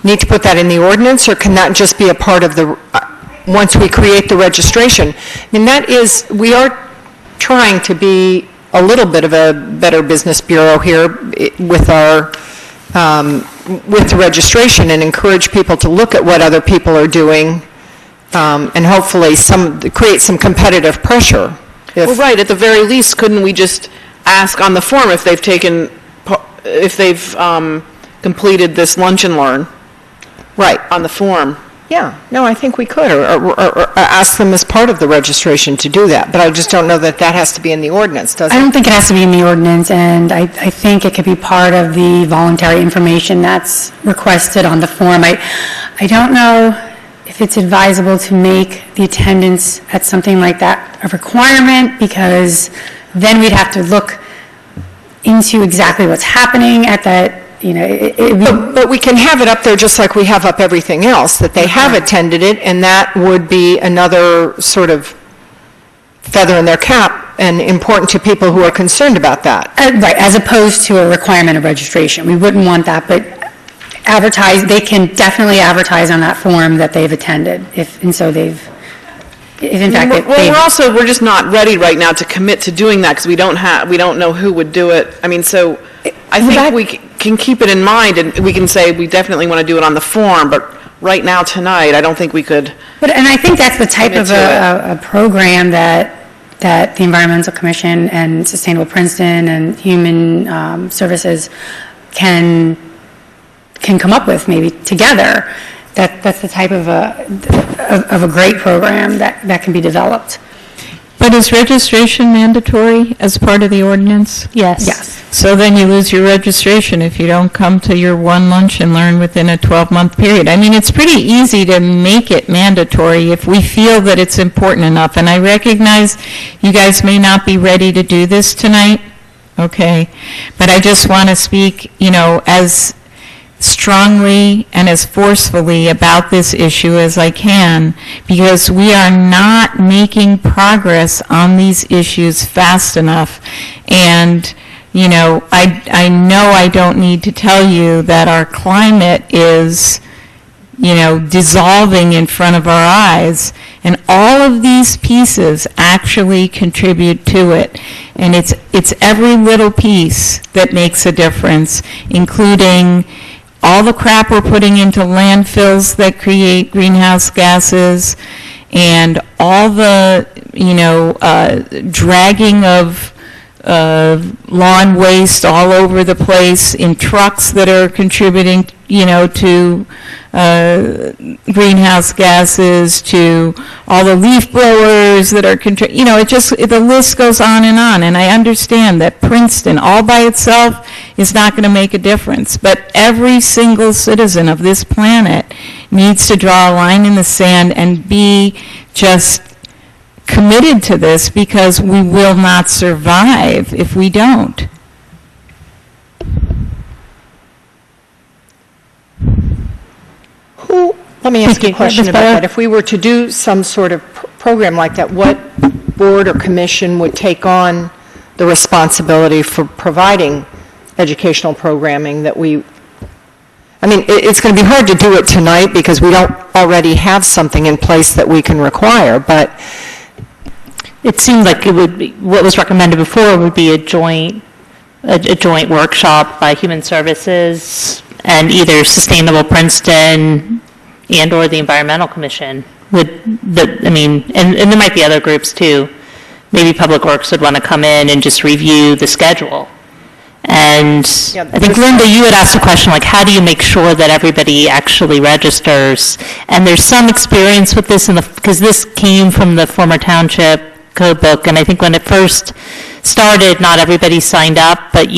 need to put that in the ordinance, or can that just be a part of the, once we create the registration? I mean, we are trying to be a little bit of a Better Business Bureau here with our, with the registration, and encourage people to look at what other people are doing, and hopefully create some competitive pressure. Well, right, at the very least, couldn't we just ask on the form if they've completed this lunch and learn? Right. On the form. Yeah, no, I think we could, or ask them as part of the registration to do that, but I just don't know that has to be in the ordinance, does it? I don't think it has to be in the ordinance, and I think it could be part of the voluntary information that's requested on the form. I don't know if it's advisable to make the attendance at something like that a requirement, because then we'd have to look into exactly what's happening at that, you know. But we can have it up there just like we have up everything else, that they have attended it, and that would be another sort of feather in their cap and important to people who are concerned about that. Right, as opposed to a requirement of registration. We wouldn't want that, but they can definitely advertise on that form that they've attended, if in fact we're just not ready right now to commit to doing that, because we don't know who would do it. I mean, so I think we can keep it in mind, and we can say we definitely want to do it on the form, but right now, tonight, I don't think we could. And I think that's the type Commit of to a program that the Environmental Commission and Sustainable Princeton and Human Services can come up with maybe together. That's the type of a great program that can be developed. But is registration mandatory as part of the ordinance? Yes. Yes. So then you lose your registration if you don't come to your one lunch and learn within a 12-month period. I mean, it's pretty easy to make it mandatory if we feel that it's important enough. And I recognize you guys may not be ready to do this tonight, okay? But I just want to speak, as strongly and as forcefully about this issue as I can, because we are not making progress on these issues fast enough. And, I know I don't need to tell you that our climate is, dissolving in front of our eyes. And all of these pieces actually contribute to it. And it's every little piece that makes a difference, including all the crap we're putting into landfills that create greenhouse gases, and all the, dragging of lawn waste all over the place in trucks that are contributing, to greenhouse gases, to all the leaf blowers that are, the list goes on. And I understand that Princeton all by itself is not going to make a difference. But every single citizen of this planet needs to draw a line in the sand and be just committed to this, because we will not survive if we don't. Let me ask you a question about that. If we were to do some sort of program like that, what board or commission would take on the responsibility for providing educational programming that it's going to be hard to do it tonight because we don't already have something in place that we can require, but it seemed like it would be, what was recommended before would be a joint workshop by Human Services and either Sustainable Princeton and or the Environmental Commission and there might be other groups too. Maybe Public Works would want to come in and just review the schedule. And I think, Linda, you had asked a question like, how do you make sure that everybody actually registers? And there's some experience with this because this came from the former township code book, and I think when it first started, not everybody signed up, but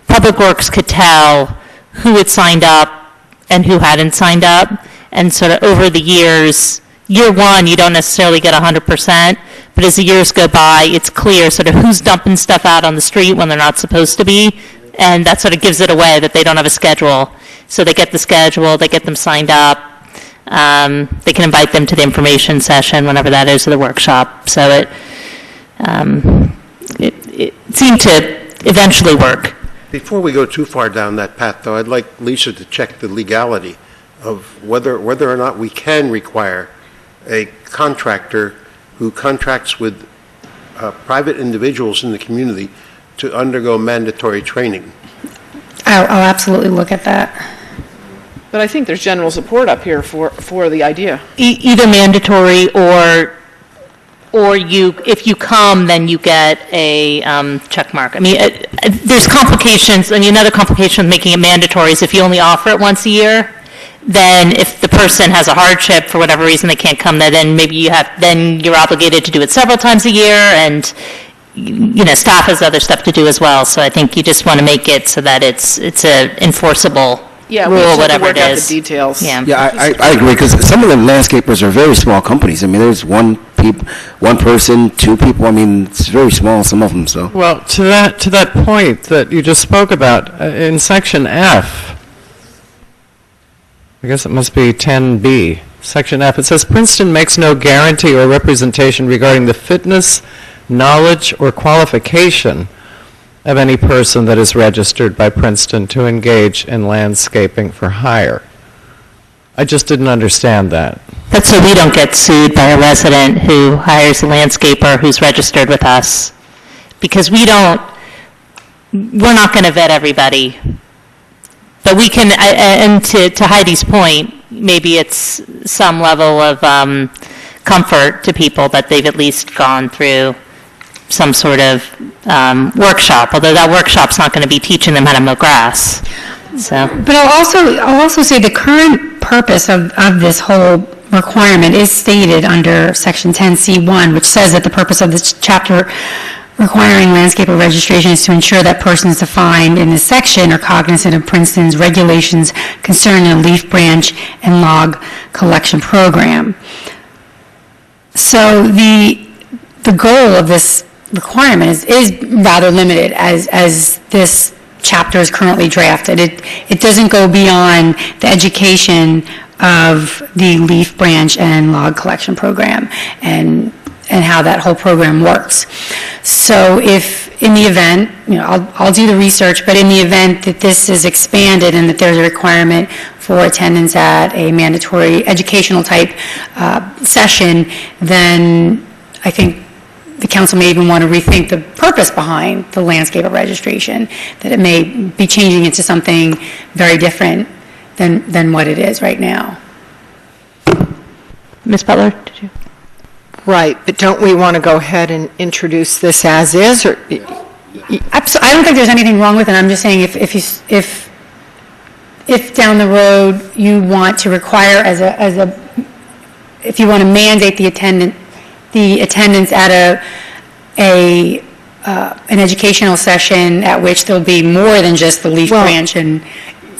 Public Works could tell who had signed up and who hadn't signed up. And sort of over the years, year one, you don't necessarily get 100%, but as the years go by, it's clear sort of who's dumping stuff out on the street when they're not supposed to be, and that sort of gives it away that they don't have a schedule. So they get the schedule, they get them signed up, they can invite them to the information session whenever that is, or the workshop. So it seemed to eventually work. Before we go too far down that path, though, I'd like Lisa to check the legality of whether or not we can require a contractor who contracts with private individuals in the community to undergo mandatory training. I'll absolutely look at that. But I think there's general support up here for the idea. Either mandatory or if you come, then you get a check mark. I mean, there's complications. I mean, another complication with making it mandatory is if you only offer it once a year, then if the person has a hardship for whatever reason they can't come, then maybe you're obligated to do it several times a year, and staff has other stuff to do as well. So I think you just want to make it so that it's a enforceable rule, whatever it is. The details. Yeah, I agree, because some of the landscapers are very small companies. I mean, there's one person, two people. I mean, it's very small, some of them. So well, to that point that you just spoke about in section F. I guess it must be 10B, section F. It says Princeton makes no guarantee or representation regarding the fitness, knowledge, or qualification of any person that is registered by Princeton to engage in landscaping for hire. I just didn't understand that. That's so we don't get sued by a resident who hires a landscaper who's registered with us, because we're not going to vet everybody. But we can, and to Heidi's point, maybe it's some level of comfort to people that they've at least gone through some sort of workshop, although that workshop's not going to be teaching them how to mow grass. So. But I'll also say the current purpose of this whole requirement is stated under Section 10C1, which says that the purpose of this chapter requiring landscaper registration is to ensure that persons defined in this section are cognizant of Princeton's regulations concerning the leaf branch and log collection program. So the goal of this requirement is rather limited as this chapter is currently drafted. It doesn't go beyond the education of the leaf branch and log collection program and how that whole program works. So if in the event, I'll do the research, but in the event that this is expanded and that there's a requirement for attendance at a mandatory educational type session, then I think the council may even want to rethink the purpose behind the landscaper registration, that it may be changing it to something very different than what it is right now. Ms. Butler, did you? Right, but don't we want to go ahead and introduce this as is? Or I don't think there's anything wrong with it. I'm just saying if down the road you want to require if you want to mandate the attendance at an educational session at which there'll be more than just the leaf branch, and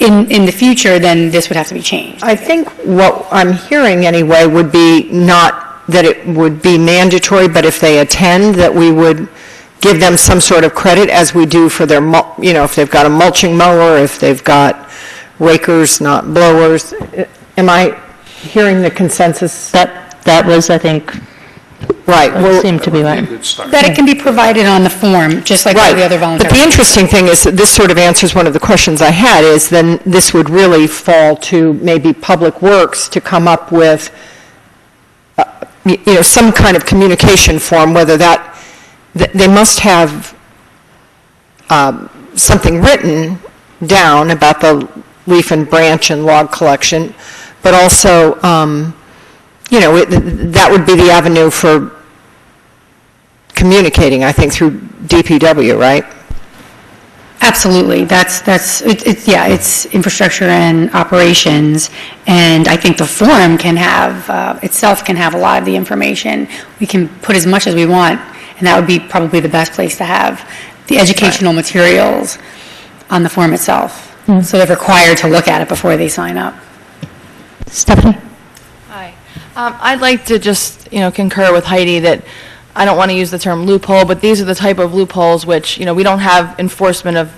in the future, then this would have to be changed. I think what I'm hearing anyway would be not that it would be mandatory, but if they attend, that we would give them some sort of credit as we do for their, if they've got a mulching mower, if they've got rakers, not blowers. Am I hearing the consensus? That was, I think, right. Well, seemed to be right. That it can be provided on the form, just like all the other volunteers. But the interesting thing is that this sort of answers one of the questions I had, is then this would really fall to maybe Public Works to come up with some kind of communication form, whether they must have something written down about the leaf and branch and log collection, but also, that would be the avenue for communicating, I think, through DPW, right? Absolutely. It's infrastructure and operations, and I think the forum itself can have a lot of the information. We can put as much as we want, and that would be probably the best place to have the educational materials on the form itself. So they're required to look at it before they sign up. Stephanie? Hi. I'd like to just, concur with Heidi that I don't want to use the term loophole, but these are the type of loopholes which, we don't have enforcement of.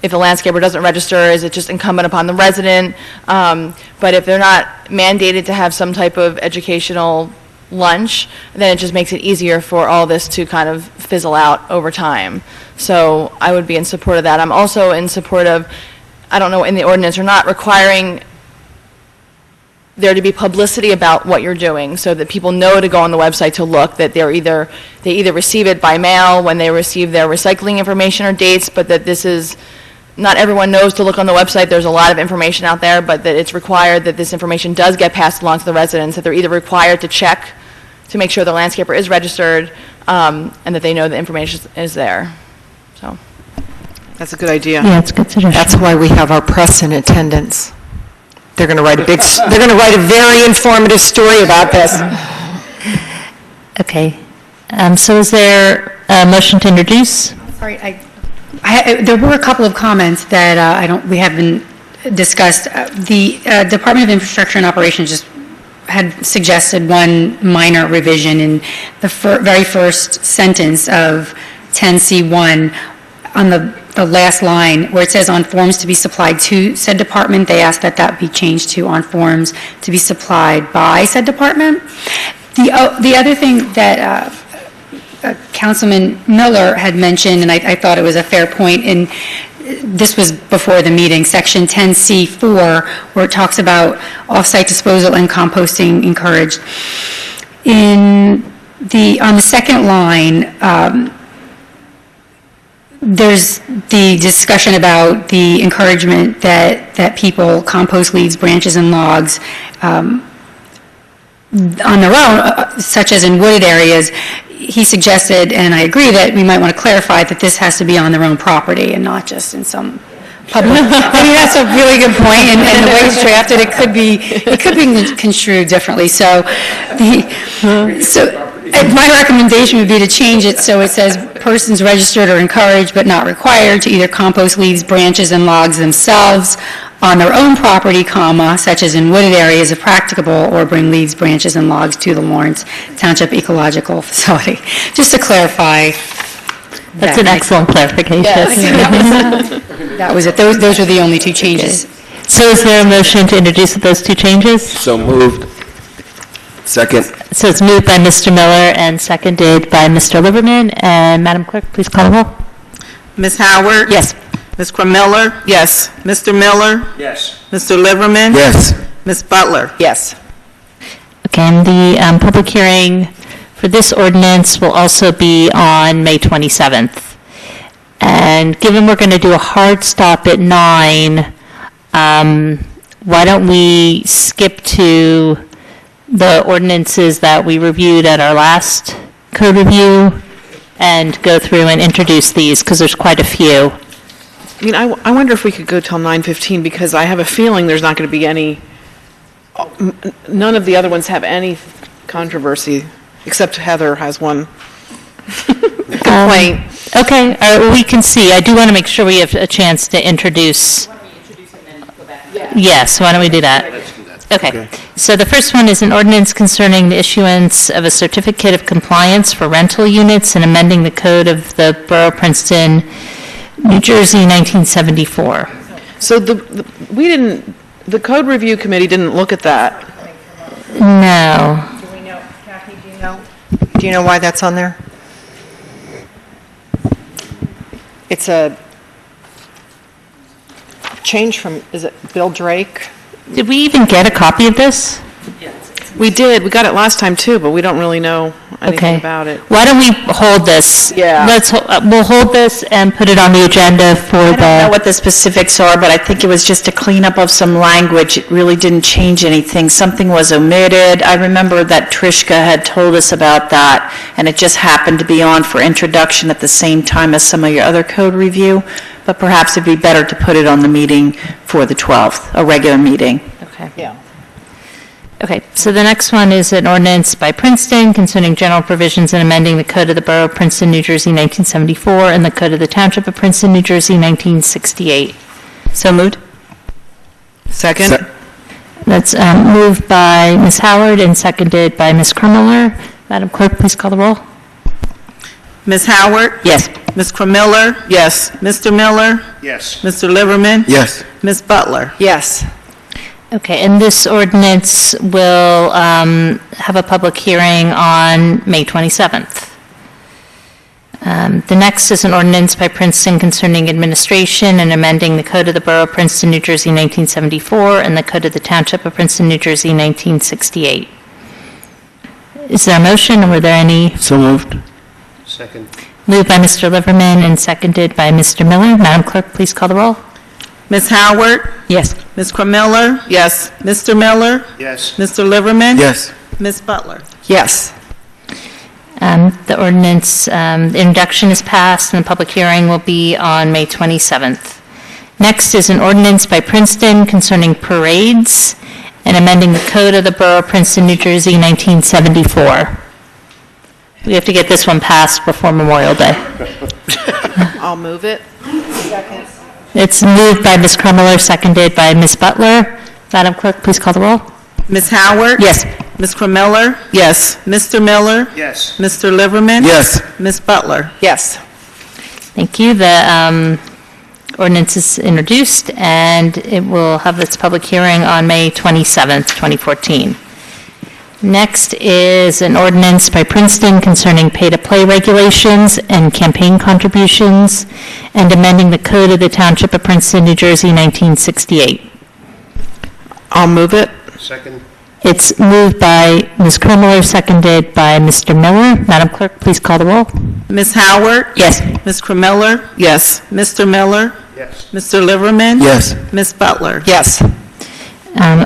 If the landscaper doesn't register, is it just incumbent upon the resident? But if they're not mandated to have some type of educational lunch, then it just makes it easier for all this to kind of fizzle out over time. So I would be in support of that. I'm also in support of, I don't know in the ordinance or not, requiring there to be publicity about what you're doing so that people know to go on the website to look, that they either receive it by mail when they receive their recycling information or dates, but that this is, not everyone knows to look on the website. There's a lot of information out there, but that it's required that this information does get passed along to the residents, that they're either required to check to make sure the landscaper is registered, and that they know the information is there. So that's a good idea. Yeah, it's a good suggestion. That's why we have our press in attendance. They're going to write a very informative story about this. Okay. So is there a motion to introduce? Sorry, there were a couple of comments that we haven't discussed. The Department of Infrastructure and Operations just had suggested one minor revision in the very first sentence of 10C1 on the last line where it says on forms to be supplied to said department. They asked that be changed to on forms to be supplied by said department. The other thing that Councilman Miller had mentioned, and I thought it was a fair point, and this was before the meeting, Section 10C4, where it talks about off-site disposal and composting encouraged. On the second line, there's the discussion about the encouragement that people compost leaves, branches, and logs on their own, such as in wooded areas. He suggested, and I agree, that we might want to clarify that this has to be on their own property and not just in some public. I mean, that's a really good point, and the way it's drafted, it could be construed differently. So my recommendation would be to change it so it says persons registered or encouraged but not required to either compost leaves, branches, and logs themselves on their own property, such as in wooded areas if practicable, or bring leaves, branches, and logs to the Lawrence Township Ecological Facility. Just to clarify. That's an excellent clarification. Yes. That was it. Those were the only two changes. So is there a motion to introduce those two changes? So moved. Second. So it's moved by Mr. Miller and seconded by Mr. Liverman. And Madam Clerk, please call the roll. Ms. Howard? Yes. Ms. Cramiller? Yes. Mr. Miller? Yes. Mr. Liverman? Yes. Ms. Butler? Yes. Okay, and the public hearing for this ordinance will also be on May 27th. And given we're going to do a hard stop at 9, why don't we skip to the ordinances that we reviewed at our last code review and go through and introduce these, because there's quite a few. I mean, I wonder if we could go till 9:15, because I have a feeling there's not going to be any, none of the other ones have any controversy, except Heather has one complaint. Okay, we can see. I do want to make sure we have a chance to introduce. Why don't we introduce and then go back? Yes, why don't we do that? Okay. So the first one is an ordinance concerning the issuance of a certificate of compliance for rental units and amending the code of the Borough of Princeton, New Jersey, 1974. So the Code Review Committee didn't look at that. No. Do we know, Kathy, do you know? Do you know why that's on there? It's a change from, is it Bill Drake? Did we even get a copy of this? We did. We got it last time too, but we don't really know anything about it. Why don't we hold this? Yeah. We'll hold this and put it on the agenda for I don't know what the specifics are, but I think it was just a cleanup of some language. It really didn't change anything. Something was omitted. I remember that Trishka had told us about that, and it just happened to be on for introduction at the same time as some of your other code review. But perhaps it'd be better to put it on the meeting for the 12th, a regular meeting. Okay. Yeah. Okay, so the next one is an ordinance by Princeton concerning general provisions and amending the Code of the Borough of Princeton, New Jersey, 1974, and the Code of the Township of Princeton, New Jersey, 1968. So moved? Second? That's moved by Ms. Howard and seconded by Ms. Krummeller. Madam Clerk, please call the roll. Ms. Howard? Yes. Ms. Cramiller? Yes. Mr. Miller? Yes. Mr. Liverman? Yes. Ms. Butler? Yes. Okay, and this ordinance will have a public hearing on May 27th. The next is an ordinance by Princeton concerning administration and amending the Code of the Borough of Princeton, New Jersey, 1974, and the Code of the Township of Princeton, New Jersey, 1968. Is there a motion, or were there any? So moved. Second. Moved by Mr. Liverman and seconded by Mr. Miller. Madam Clerk, please call the roll. Ms. Howard? Yes. Ms. Cramiller? Yes. Mr. Miller? Yes. Mr. Liverman? Yes. Ms. Butler? Yes. The ordinance, the introduction is passed, and the public hearing will be on May 27th. Next is an ordinance by Princeton concerning parades and amending the Code of the Borough of Princeton, New Jersey, 1974. We have to get this one passed before Memorial Day. I'll move it. It's moved by Ms. Krummeller, seconded by Ms. Butler. Madam Clerk, please call the roll. Ms. Howard? Yes. Ms. Cramiller? Yes. Mr. Miller? Yes. Mr. Liverman? Yes. Ms. Butler? Yes. Thank you. The ordinance is introduced, and it will have its public hearing on May 27th, 2014. Next is an ordinance by Princeton concerning pay-to-play regulations and campaign contributions, and amending the Code of the Township of Princeton, New Jersey, 1968. I'll move it. Second. It's moved by Ms. Krummeler, seconded by Mr. Miller. Madam Clerk, please call the roll. Ms. Howard? Yes. Ms. Krummeller? Yes. Mr. Miller? Yes. Mr. Liverman? Yes. Ms. Butler? Yes.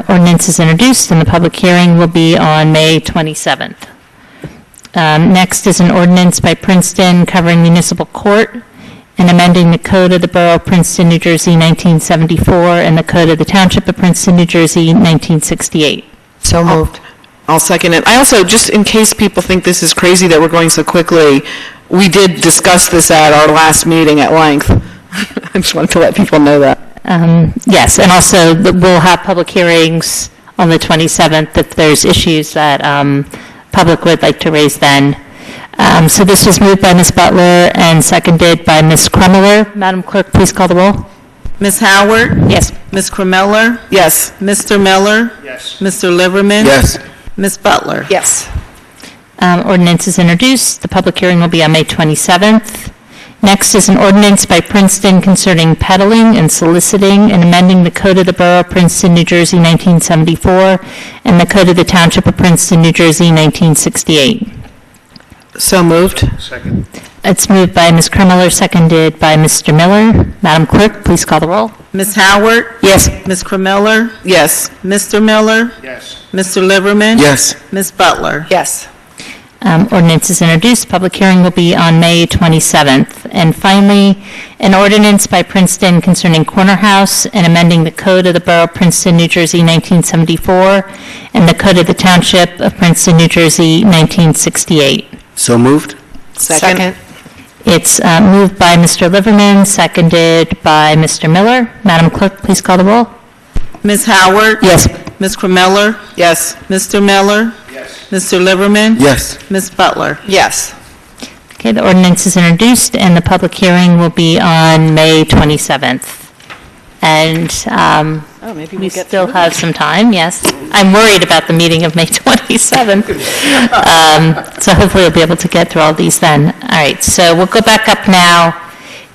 Ordinance is introduced, and the public hearing will be on May 27th. Next is an ordinance by Princeton covering municipal court and amending the Code of the Borough of Princeton, New Jersey, 1974, and the Code of the Township of Princeton, New Jersey, 1968. So moved. I'll second it. I also, just in case people think this is crazy that we're going so quickly, we did discuss this at our last meeting at length. I just wanted to let people know that. Yes, and also we'll have public hearings on the 27th if there's issues that public would like to raise then. So this was moved by Ms. Butler and seconded by Ms. Krummeler. Madam Clerk, please call the roll. Ms. Howard? Yes. Ms. Krummeller? Yes. Mr. Miller? Yes. Mr. Liverman? Yes. Ms. Butler? Yes. Ordinance is introduced. The public hearing will be on May 27th. Next is an ordinance by Princeton concerning peddling and soliciting and amending the Code of the Borough of Princeton, New Jersey, 1974, and the Code of the Township of Princeton, New Jersey, 1968. So moved. Second. It's moved by Ms. Krummeler, seconded by Mr. Miller. Madam Clerk, please call the roll. Ms. Howard? Yes. Ms. Krummeller? Yes. Mr. Miller? Yes. Mr. Liverman? Yes. Ms. Butler? Yes. Ordinance is introduced. Public hearing will be on May 27th. And finally, an ordinance by Princeton concerning Corner House and amending the Code of the Borough of Princeton, New Jersey, 1974, and the Code of the Township of Princeton, New Jersey, 1968. So moved? Second. It's moved by Mr. Liverman, seconded by Mr. Miller. Madam Clerk, please call the roll. Ms. Howard? Yes. Ms. Krummeller? Yes. Mr. Miller? Yes. Mr. Liverman? Yes. Ms. Butler? Yes. Okay, the ordinance is introduced, and the public hearing will be on May 27th. And we still have some time, yes. I'm worried about the meeting of May 27th. So hopefully we'll be able to get through all these then. All right, so we'll go back up now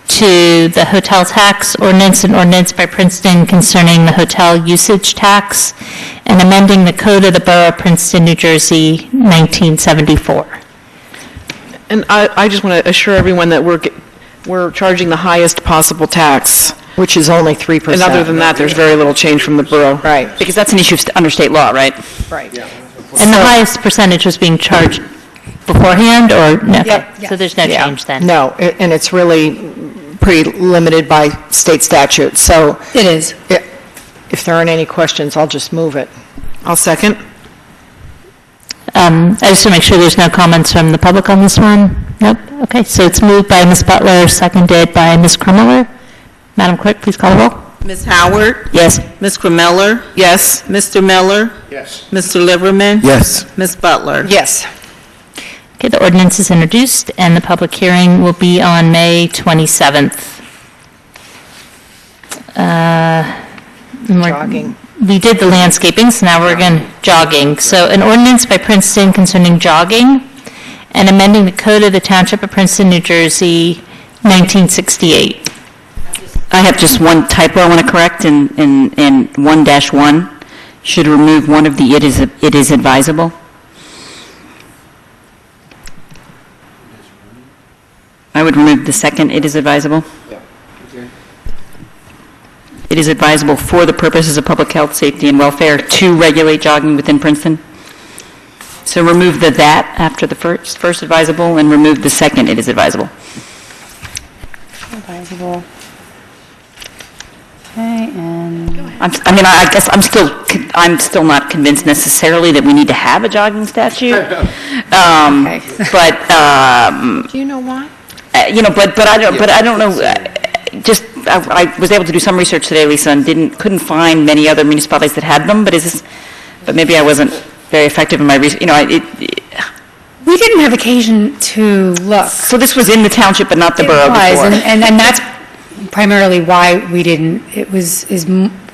to the hotel tax ordinance, an ordinance by Princeton concerning the hotel usage tax and amending the Code of the Borough of Princeton, New Jersey, 1974. And I just want to assure everyone that we're charging the highest possible tax. Which is only 3%. And other than that, there's very little change from the borough. Right. Because that's an issue under state law, right? Right. And the highest percentage was being charged beforehand, or no? Yep. So there's no Yeah. change then? No, and it's really pretty limited by state statute. So It is. if there aren't any questions, I'll just move it. I'll second. I just want to make sure there's no comments from the public on this one? Nope? Okay, so it's moved by Ms. Butler, seconded by Ms. Krummeler. Madam Clerk, please call the roll. Ms. Howard? Yes. Ms. Krummeller? Yes. Mr. Miller? Yes. Mr. Liverman? Yes. Ms. Butler? Yes. Okay, the ordinance is introduced, and the public hearing will be on May 27th. Jogging. We did the landscaping, so now we're again jogging. So an ordinance by Princeton concerning jogging and amending the Code of the Township of Princeton, New Jersey, 1968. I have just one typo I want to correct in 1-1. Should remove one of the it is advisable. I would remove the second it is advisable. It is advisable for the purposes of public health, safety, and welfare to regulate jogging within Princeton. So remove the that after the first advisable and remove the second it is advisable. Advisable. Okay, and... I guess I'm still not convinced necessarily that we need to have a jogging statute. But Do you know why? but I don't know. I was able to do some research today, Lisa, and couldn't find many other municipalities that had them. But maybe I wasn't very effective in my research. We didn't have occasion to look. So this was in the township, but not the borough before. And that's primarily why we didn't. It is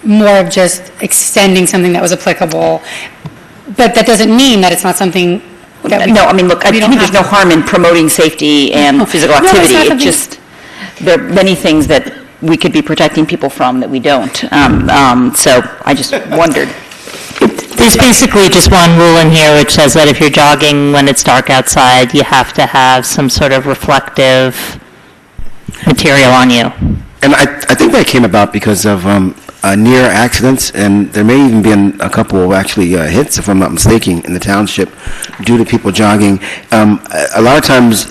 more of just extending something that was applicable. But that doesn't mean that it's not something that we... No, I mean, look, I think there's no harm in promoting safety and physical activity. No, It just, there are many things that we could be protecting people from that we don't. So I just wondered. There's basically just one rule in here which says that if you're jogging when it's dark outside, you have to have some sort of reflective material on you. And I think that came about because of near accidents, and there may even been a couple of actually hits, if I'm not mistaken, in the township due to people jogging. A lot of times,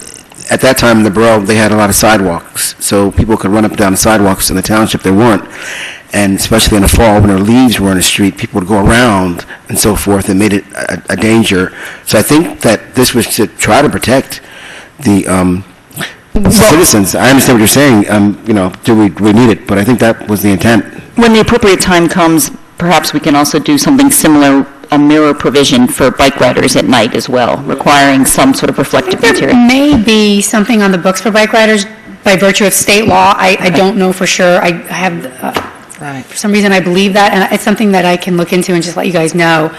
at that time in the borough, they had a lot of sidewalks, so people could run up and down the sidewalks. In the township, there weren't. And especially in the fall, when their leaves were on the street, people would go around and so forth, and made it a danger. So I think that this was to try to protect the citizens. I understand what you're saying. Do we need it? But I think that was the intent. When the appropriate time comes, perhaps we can also do something similar, a mirror provision for bike riders at night as well, requiring some sort of reflective material. There may be something on the books for bike riders by virtue of state law. I don't know for sure. I have, for some reason, I believe that, and it's something that I can look into and just let you guys know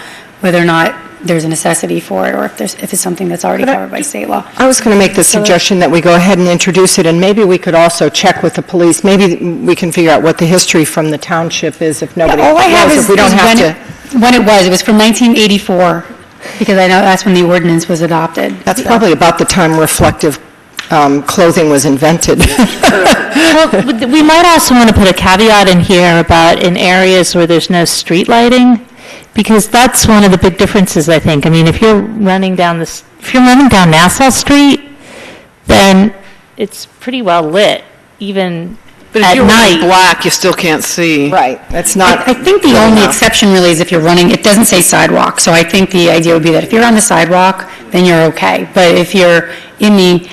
whether or not there's a necessity for it, or if it's something that's already covered by state law. I was going to make the suggestion that we go ahead and introduce it, and maybe we could also check with the police. Maybe we can figure out what the history from the township is if nobody All I have knows, is if we don't have to. when it was from 1984, because I know that's when the ordinance was adopted. That's probably about the time reflective clothing was invented. Well, we might also want to put a caveat in here about in areas where there's no street lighting, because that's one of the big differences, I think. I mean, if you're running down Nassau Street, then it's pretty well lit, even But at if you're night. wearing black, you still can't see. Right. That's not. I think the only exception really is if you're running, it doesn't say sidewalk, so I think the idea would be that if you're on the sidewalk, then you're okay. But if you're in the...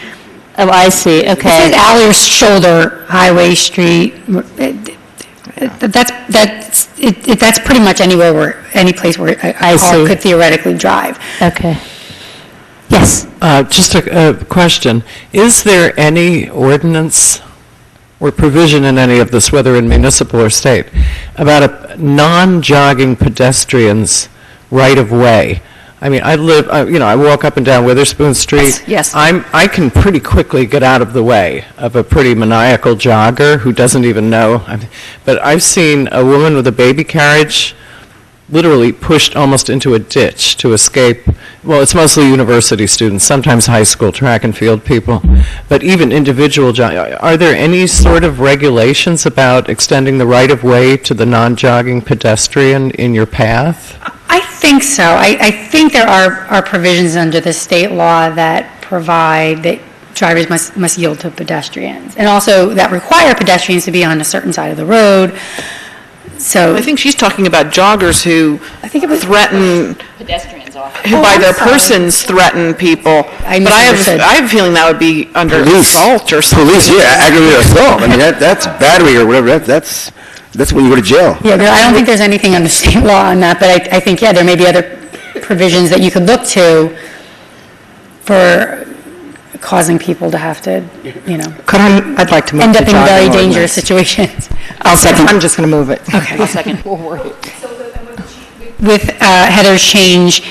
Oh, I see, It okay. says alley or shoulder, highway, street, that's pretty much anywhere where, any place where a car see. could theoretically drive. Okay. Yes. Just a question. Is there any ordinance or provision in any of this, whether in municipal or state, about a non-jogging pedestrians right-of-way? I mean, I walk up and down Witherspoon Street. Yes. I can pretty quickly get out of the way of a pretty maniacal jogger who doesn't even know. But I've seen a woman with a baby carriage literally pushed almost into a ditch to escape. Well, it's mostly university students, sometimes high school track and field people, but even individual are there any sort of regulations about extending the right-of-way to the non-jogging pedestrian in your path? I think so. I think there are provisions under the state law that provide that drivers must yield to pedestrians, and also that require pedestrians to be on a certain side of the road. So I think she's talking about joggers who threaten, Pedestrians often. who by their persons threaten people. But I have a feeling that would be under assault or something. Police, yeah, aggravated assault. I mean, that's battery or whatever. That's when you go to jail. Yeah, I don't think there's anything under state law on that, but I think, there may be other provisions that you could look to for causing people to have to, I'd like to move end the up in very jogging dangerous ordinance. situations. I'll second. I'm just going to move it. Okay. I'll second. With Heather's change,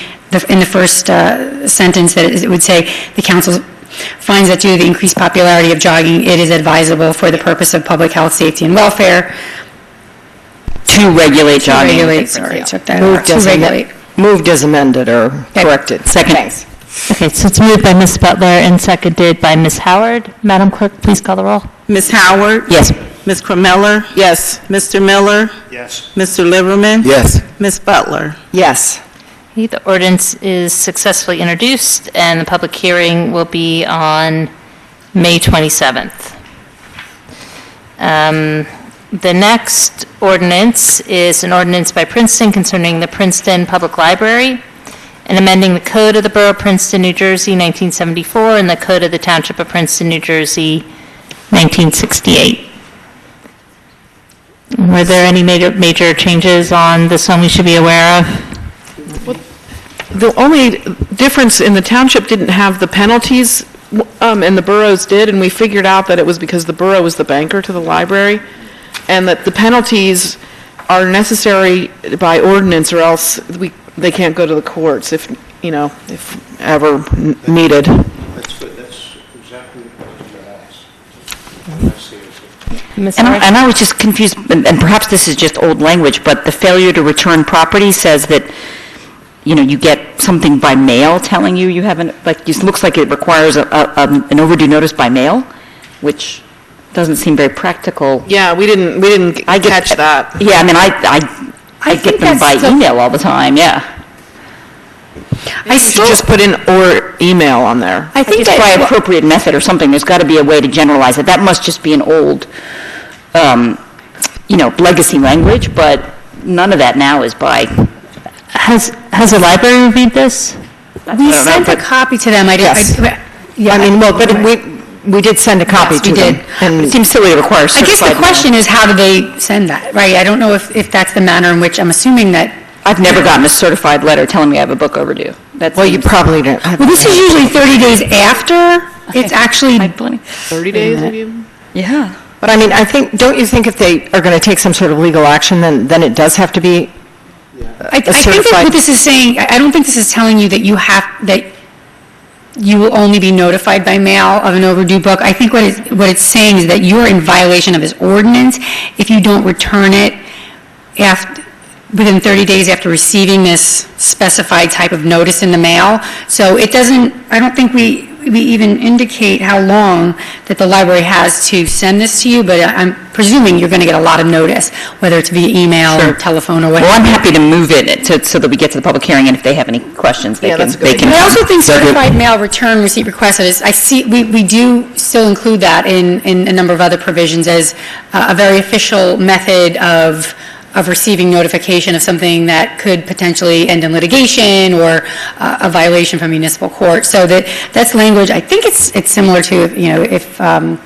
in the first sentence, that it would say, the council finds that due to the increased popularity of jogging, it is advisable for the purpose of public health, safety, and welfare. To regulate jogging. Moved as amended or corrected. Second. Thanks. Okay, so it's moved by Ms. Butler and seconded by Ms. Howard. Madam Clerk, please call the roll. Ms. Howard? Yes. Ms. Crameller? Yes. Mr. Miller? Yes. Mr. Liverman? Yes. Ms. Butler? Yes. Okay, the ordinance is successfully introduced, and the public hearing will be on May 27th. The next ordinance is an ordinance by Princeton concerning the Princeton Public Library and amending the Code of the Borough of Princeton, New Jersey, 1974, and the Code of the Township of Princeton, New Jersey, 1968. Were there any major changes on this one we should be aware of? The only difference in the township didn't have the penalties, and the boroughs did, and we figured out that it was because the borough was the banker to the library, and that the penalties are necessary by ordinance, or else they can't go to the courts if ever needed. That's good. That's exactly what I was going to ask. And I was just confused, and perhaps this is just old language, but the failure to return property says that you get something by mail telling you haven't, like, it looks like it requires an overdue notice by mail, which doesn't seem very practical. Yeah, we didn't catch that. Yeah, I mean, I get them by email all the time, yeah. I should just put in or email on there. I think it's by appropriate method or something. There's got to be a way to generalize it. That must just be an old, legacy language, but none of that now is by. Has the library reviewed this? We sent a copy to them. We did send a copy to them. And it seems silly to require certified I guess the question is, how do they send that, right? I don't know if that's the manner in which, I'm assuming that. I've never gotten a certified letter telling me I have a book overdue. You probably don't. Well, this is usually 30 days after. It's actually 30 days of you? Yeah. But I mean, don't you think if they are going to take some sort of legal action, then it does have to be I think that what this is saying, I don't think this is telling you that you will only be notified by mail of an overdue book. I think what it's saying is that you're in violation of this ordinance if you don't return it within 30 days after receiving this specified type of notice in the mail. So I don't think we even indicate how long that the library has to send this to you, but I'm presuming you're going to get a lot of notice, whether it's via email or telephone or whatever. Well, I'm happy to move it so that we get to the public hearing, and if they have any questions, they can. But I also think certified mail return receipt request, we do still include that in a number of other provisions as a very official method of receiving notification of something that could potentially end in litigation or a violation from municipal court. So that's language. I think it's similar to if I'm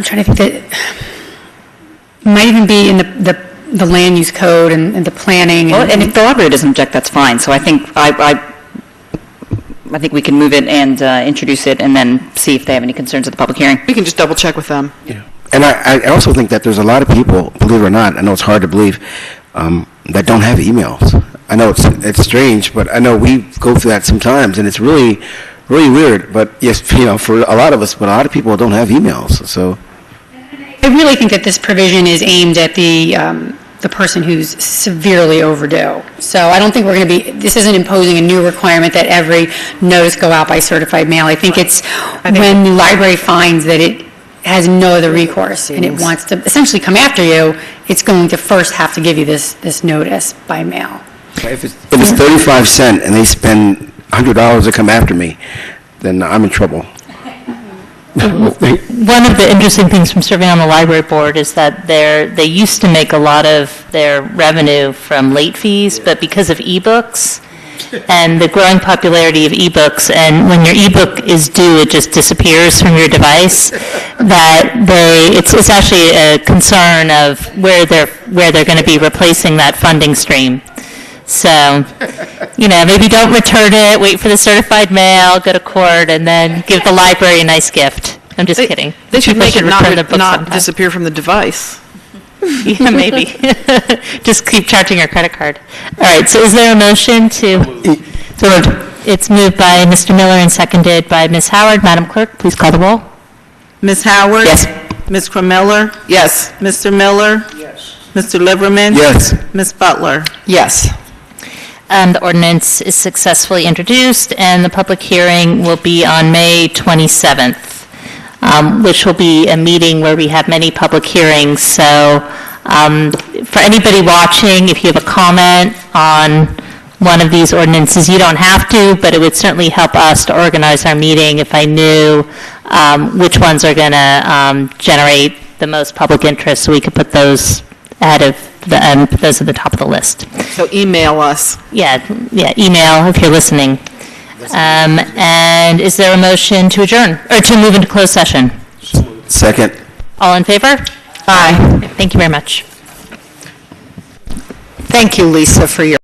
trying to think that it might even be in the land use code and the planning. And if the library doesn't object, that's fine. So I think I think we can move it and introduce it and then see if they have any concerns at the public hearing. We can just double check with them. Yeah. And I also think that there's a lot of people, believe it or not, I know it's hard to believe, that don't have emails. I know it's strange, but I know we go through that sometimes, and it's really, really weird. But yes, for a lot of us, but a lot of people don't have emails. So I really think that this provision is aimed at the person who's severely overdue. So I don't think this isn't imposing a new requirement that every notice go out by certified mail. I think it's when the library finds that it has no other recourse and it wants to essentially come after you, it's going to first have to give you this notice by mail. If it's 35 cents and they spend $100 to come after me, then I'm in trouble. One of the interesting things from serving on the library board is that they used to make a lot of their revenue from late fees, but because of ebooks and the growing popularity of ebooks, and when your ebook is due, it just disappears from your device, that it's actually a concern of where they're going to be replacing that funding stream. So, maybe don't return it, wait for the certified mail, go to court, and then give the library a nice gift. I'm just kidding. They should make it not not disappear from the device. Yeah, maybe. Just keep charging your credit card. All right, so is there a motion to? It's moved by Mr. Miller and seconded by Ms. Howard. Madam Clerk, please call the roll. Ms. Howard? Yes. Ms. Crameller? Yes. Mr. Miller? Yes. Mr. Liverman? Yes. Ms. Butler? Yes. The ordinance is successfully introduced, and the public hearing will be on May 27th. Which will be a meeting where we have many public hearings. So for anybody watching, if you have a comment on one of these ordinances, you don't have to, but it would certainly help us to organize our meeting if I knew which ones are going to generate the most public interest, so we could put those ahead of put those at the top of the list. So email us. Yeah, email if you're listening. And is there a motion to adjourn, or to move into closed session? Second. All in favor? Aye. Thank you very much. Thank you, Lisa, for your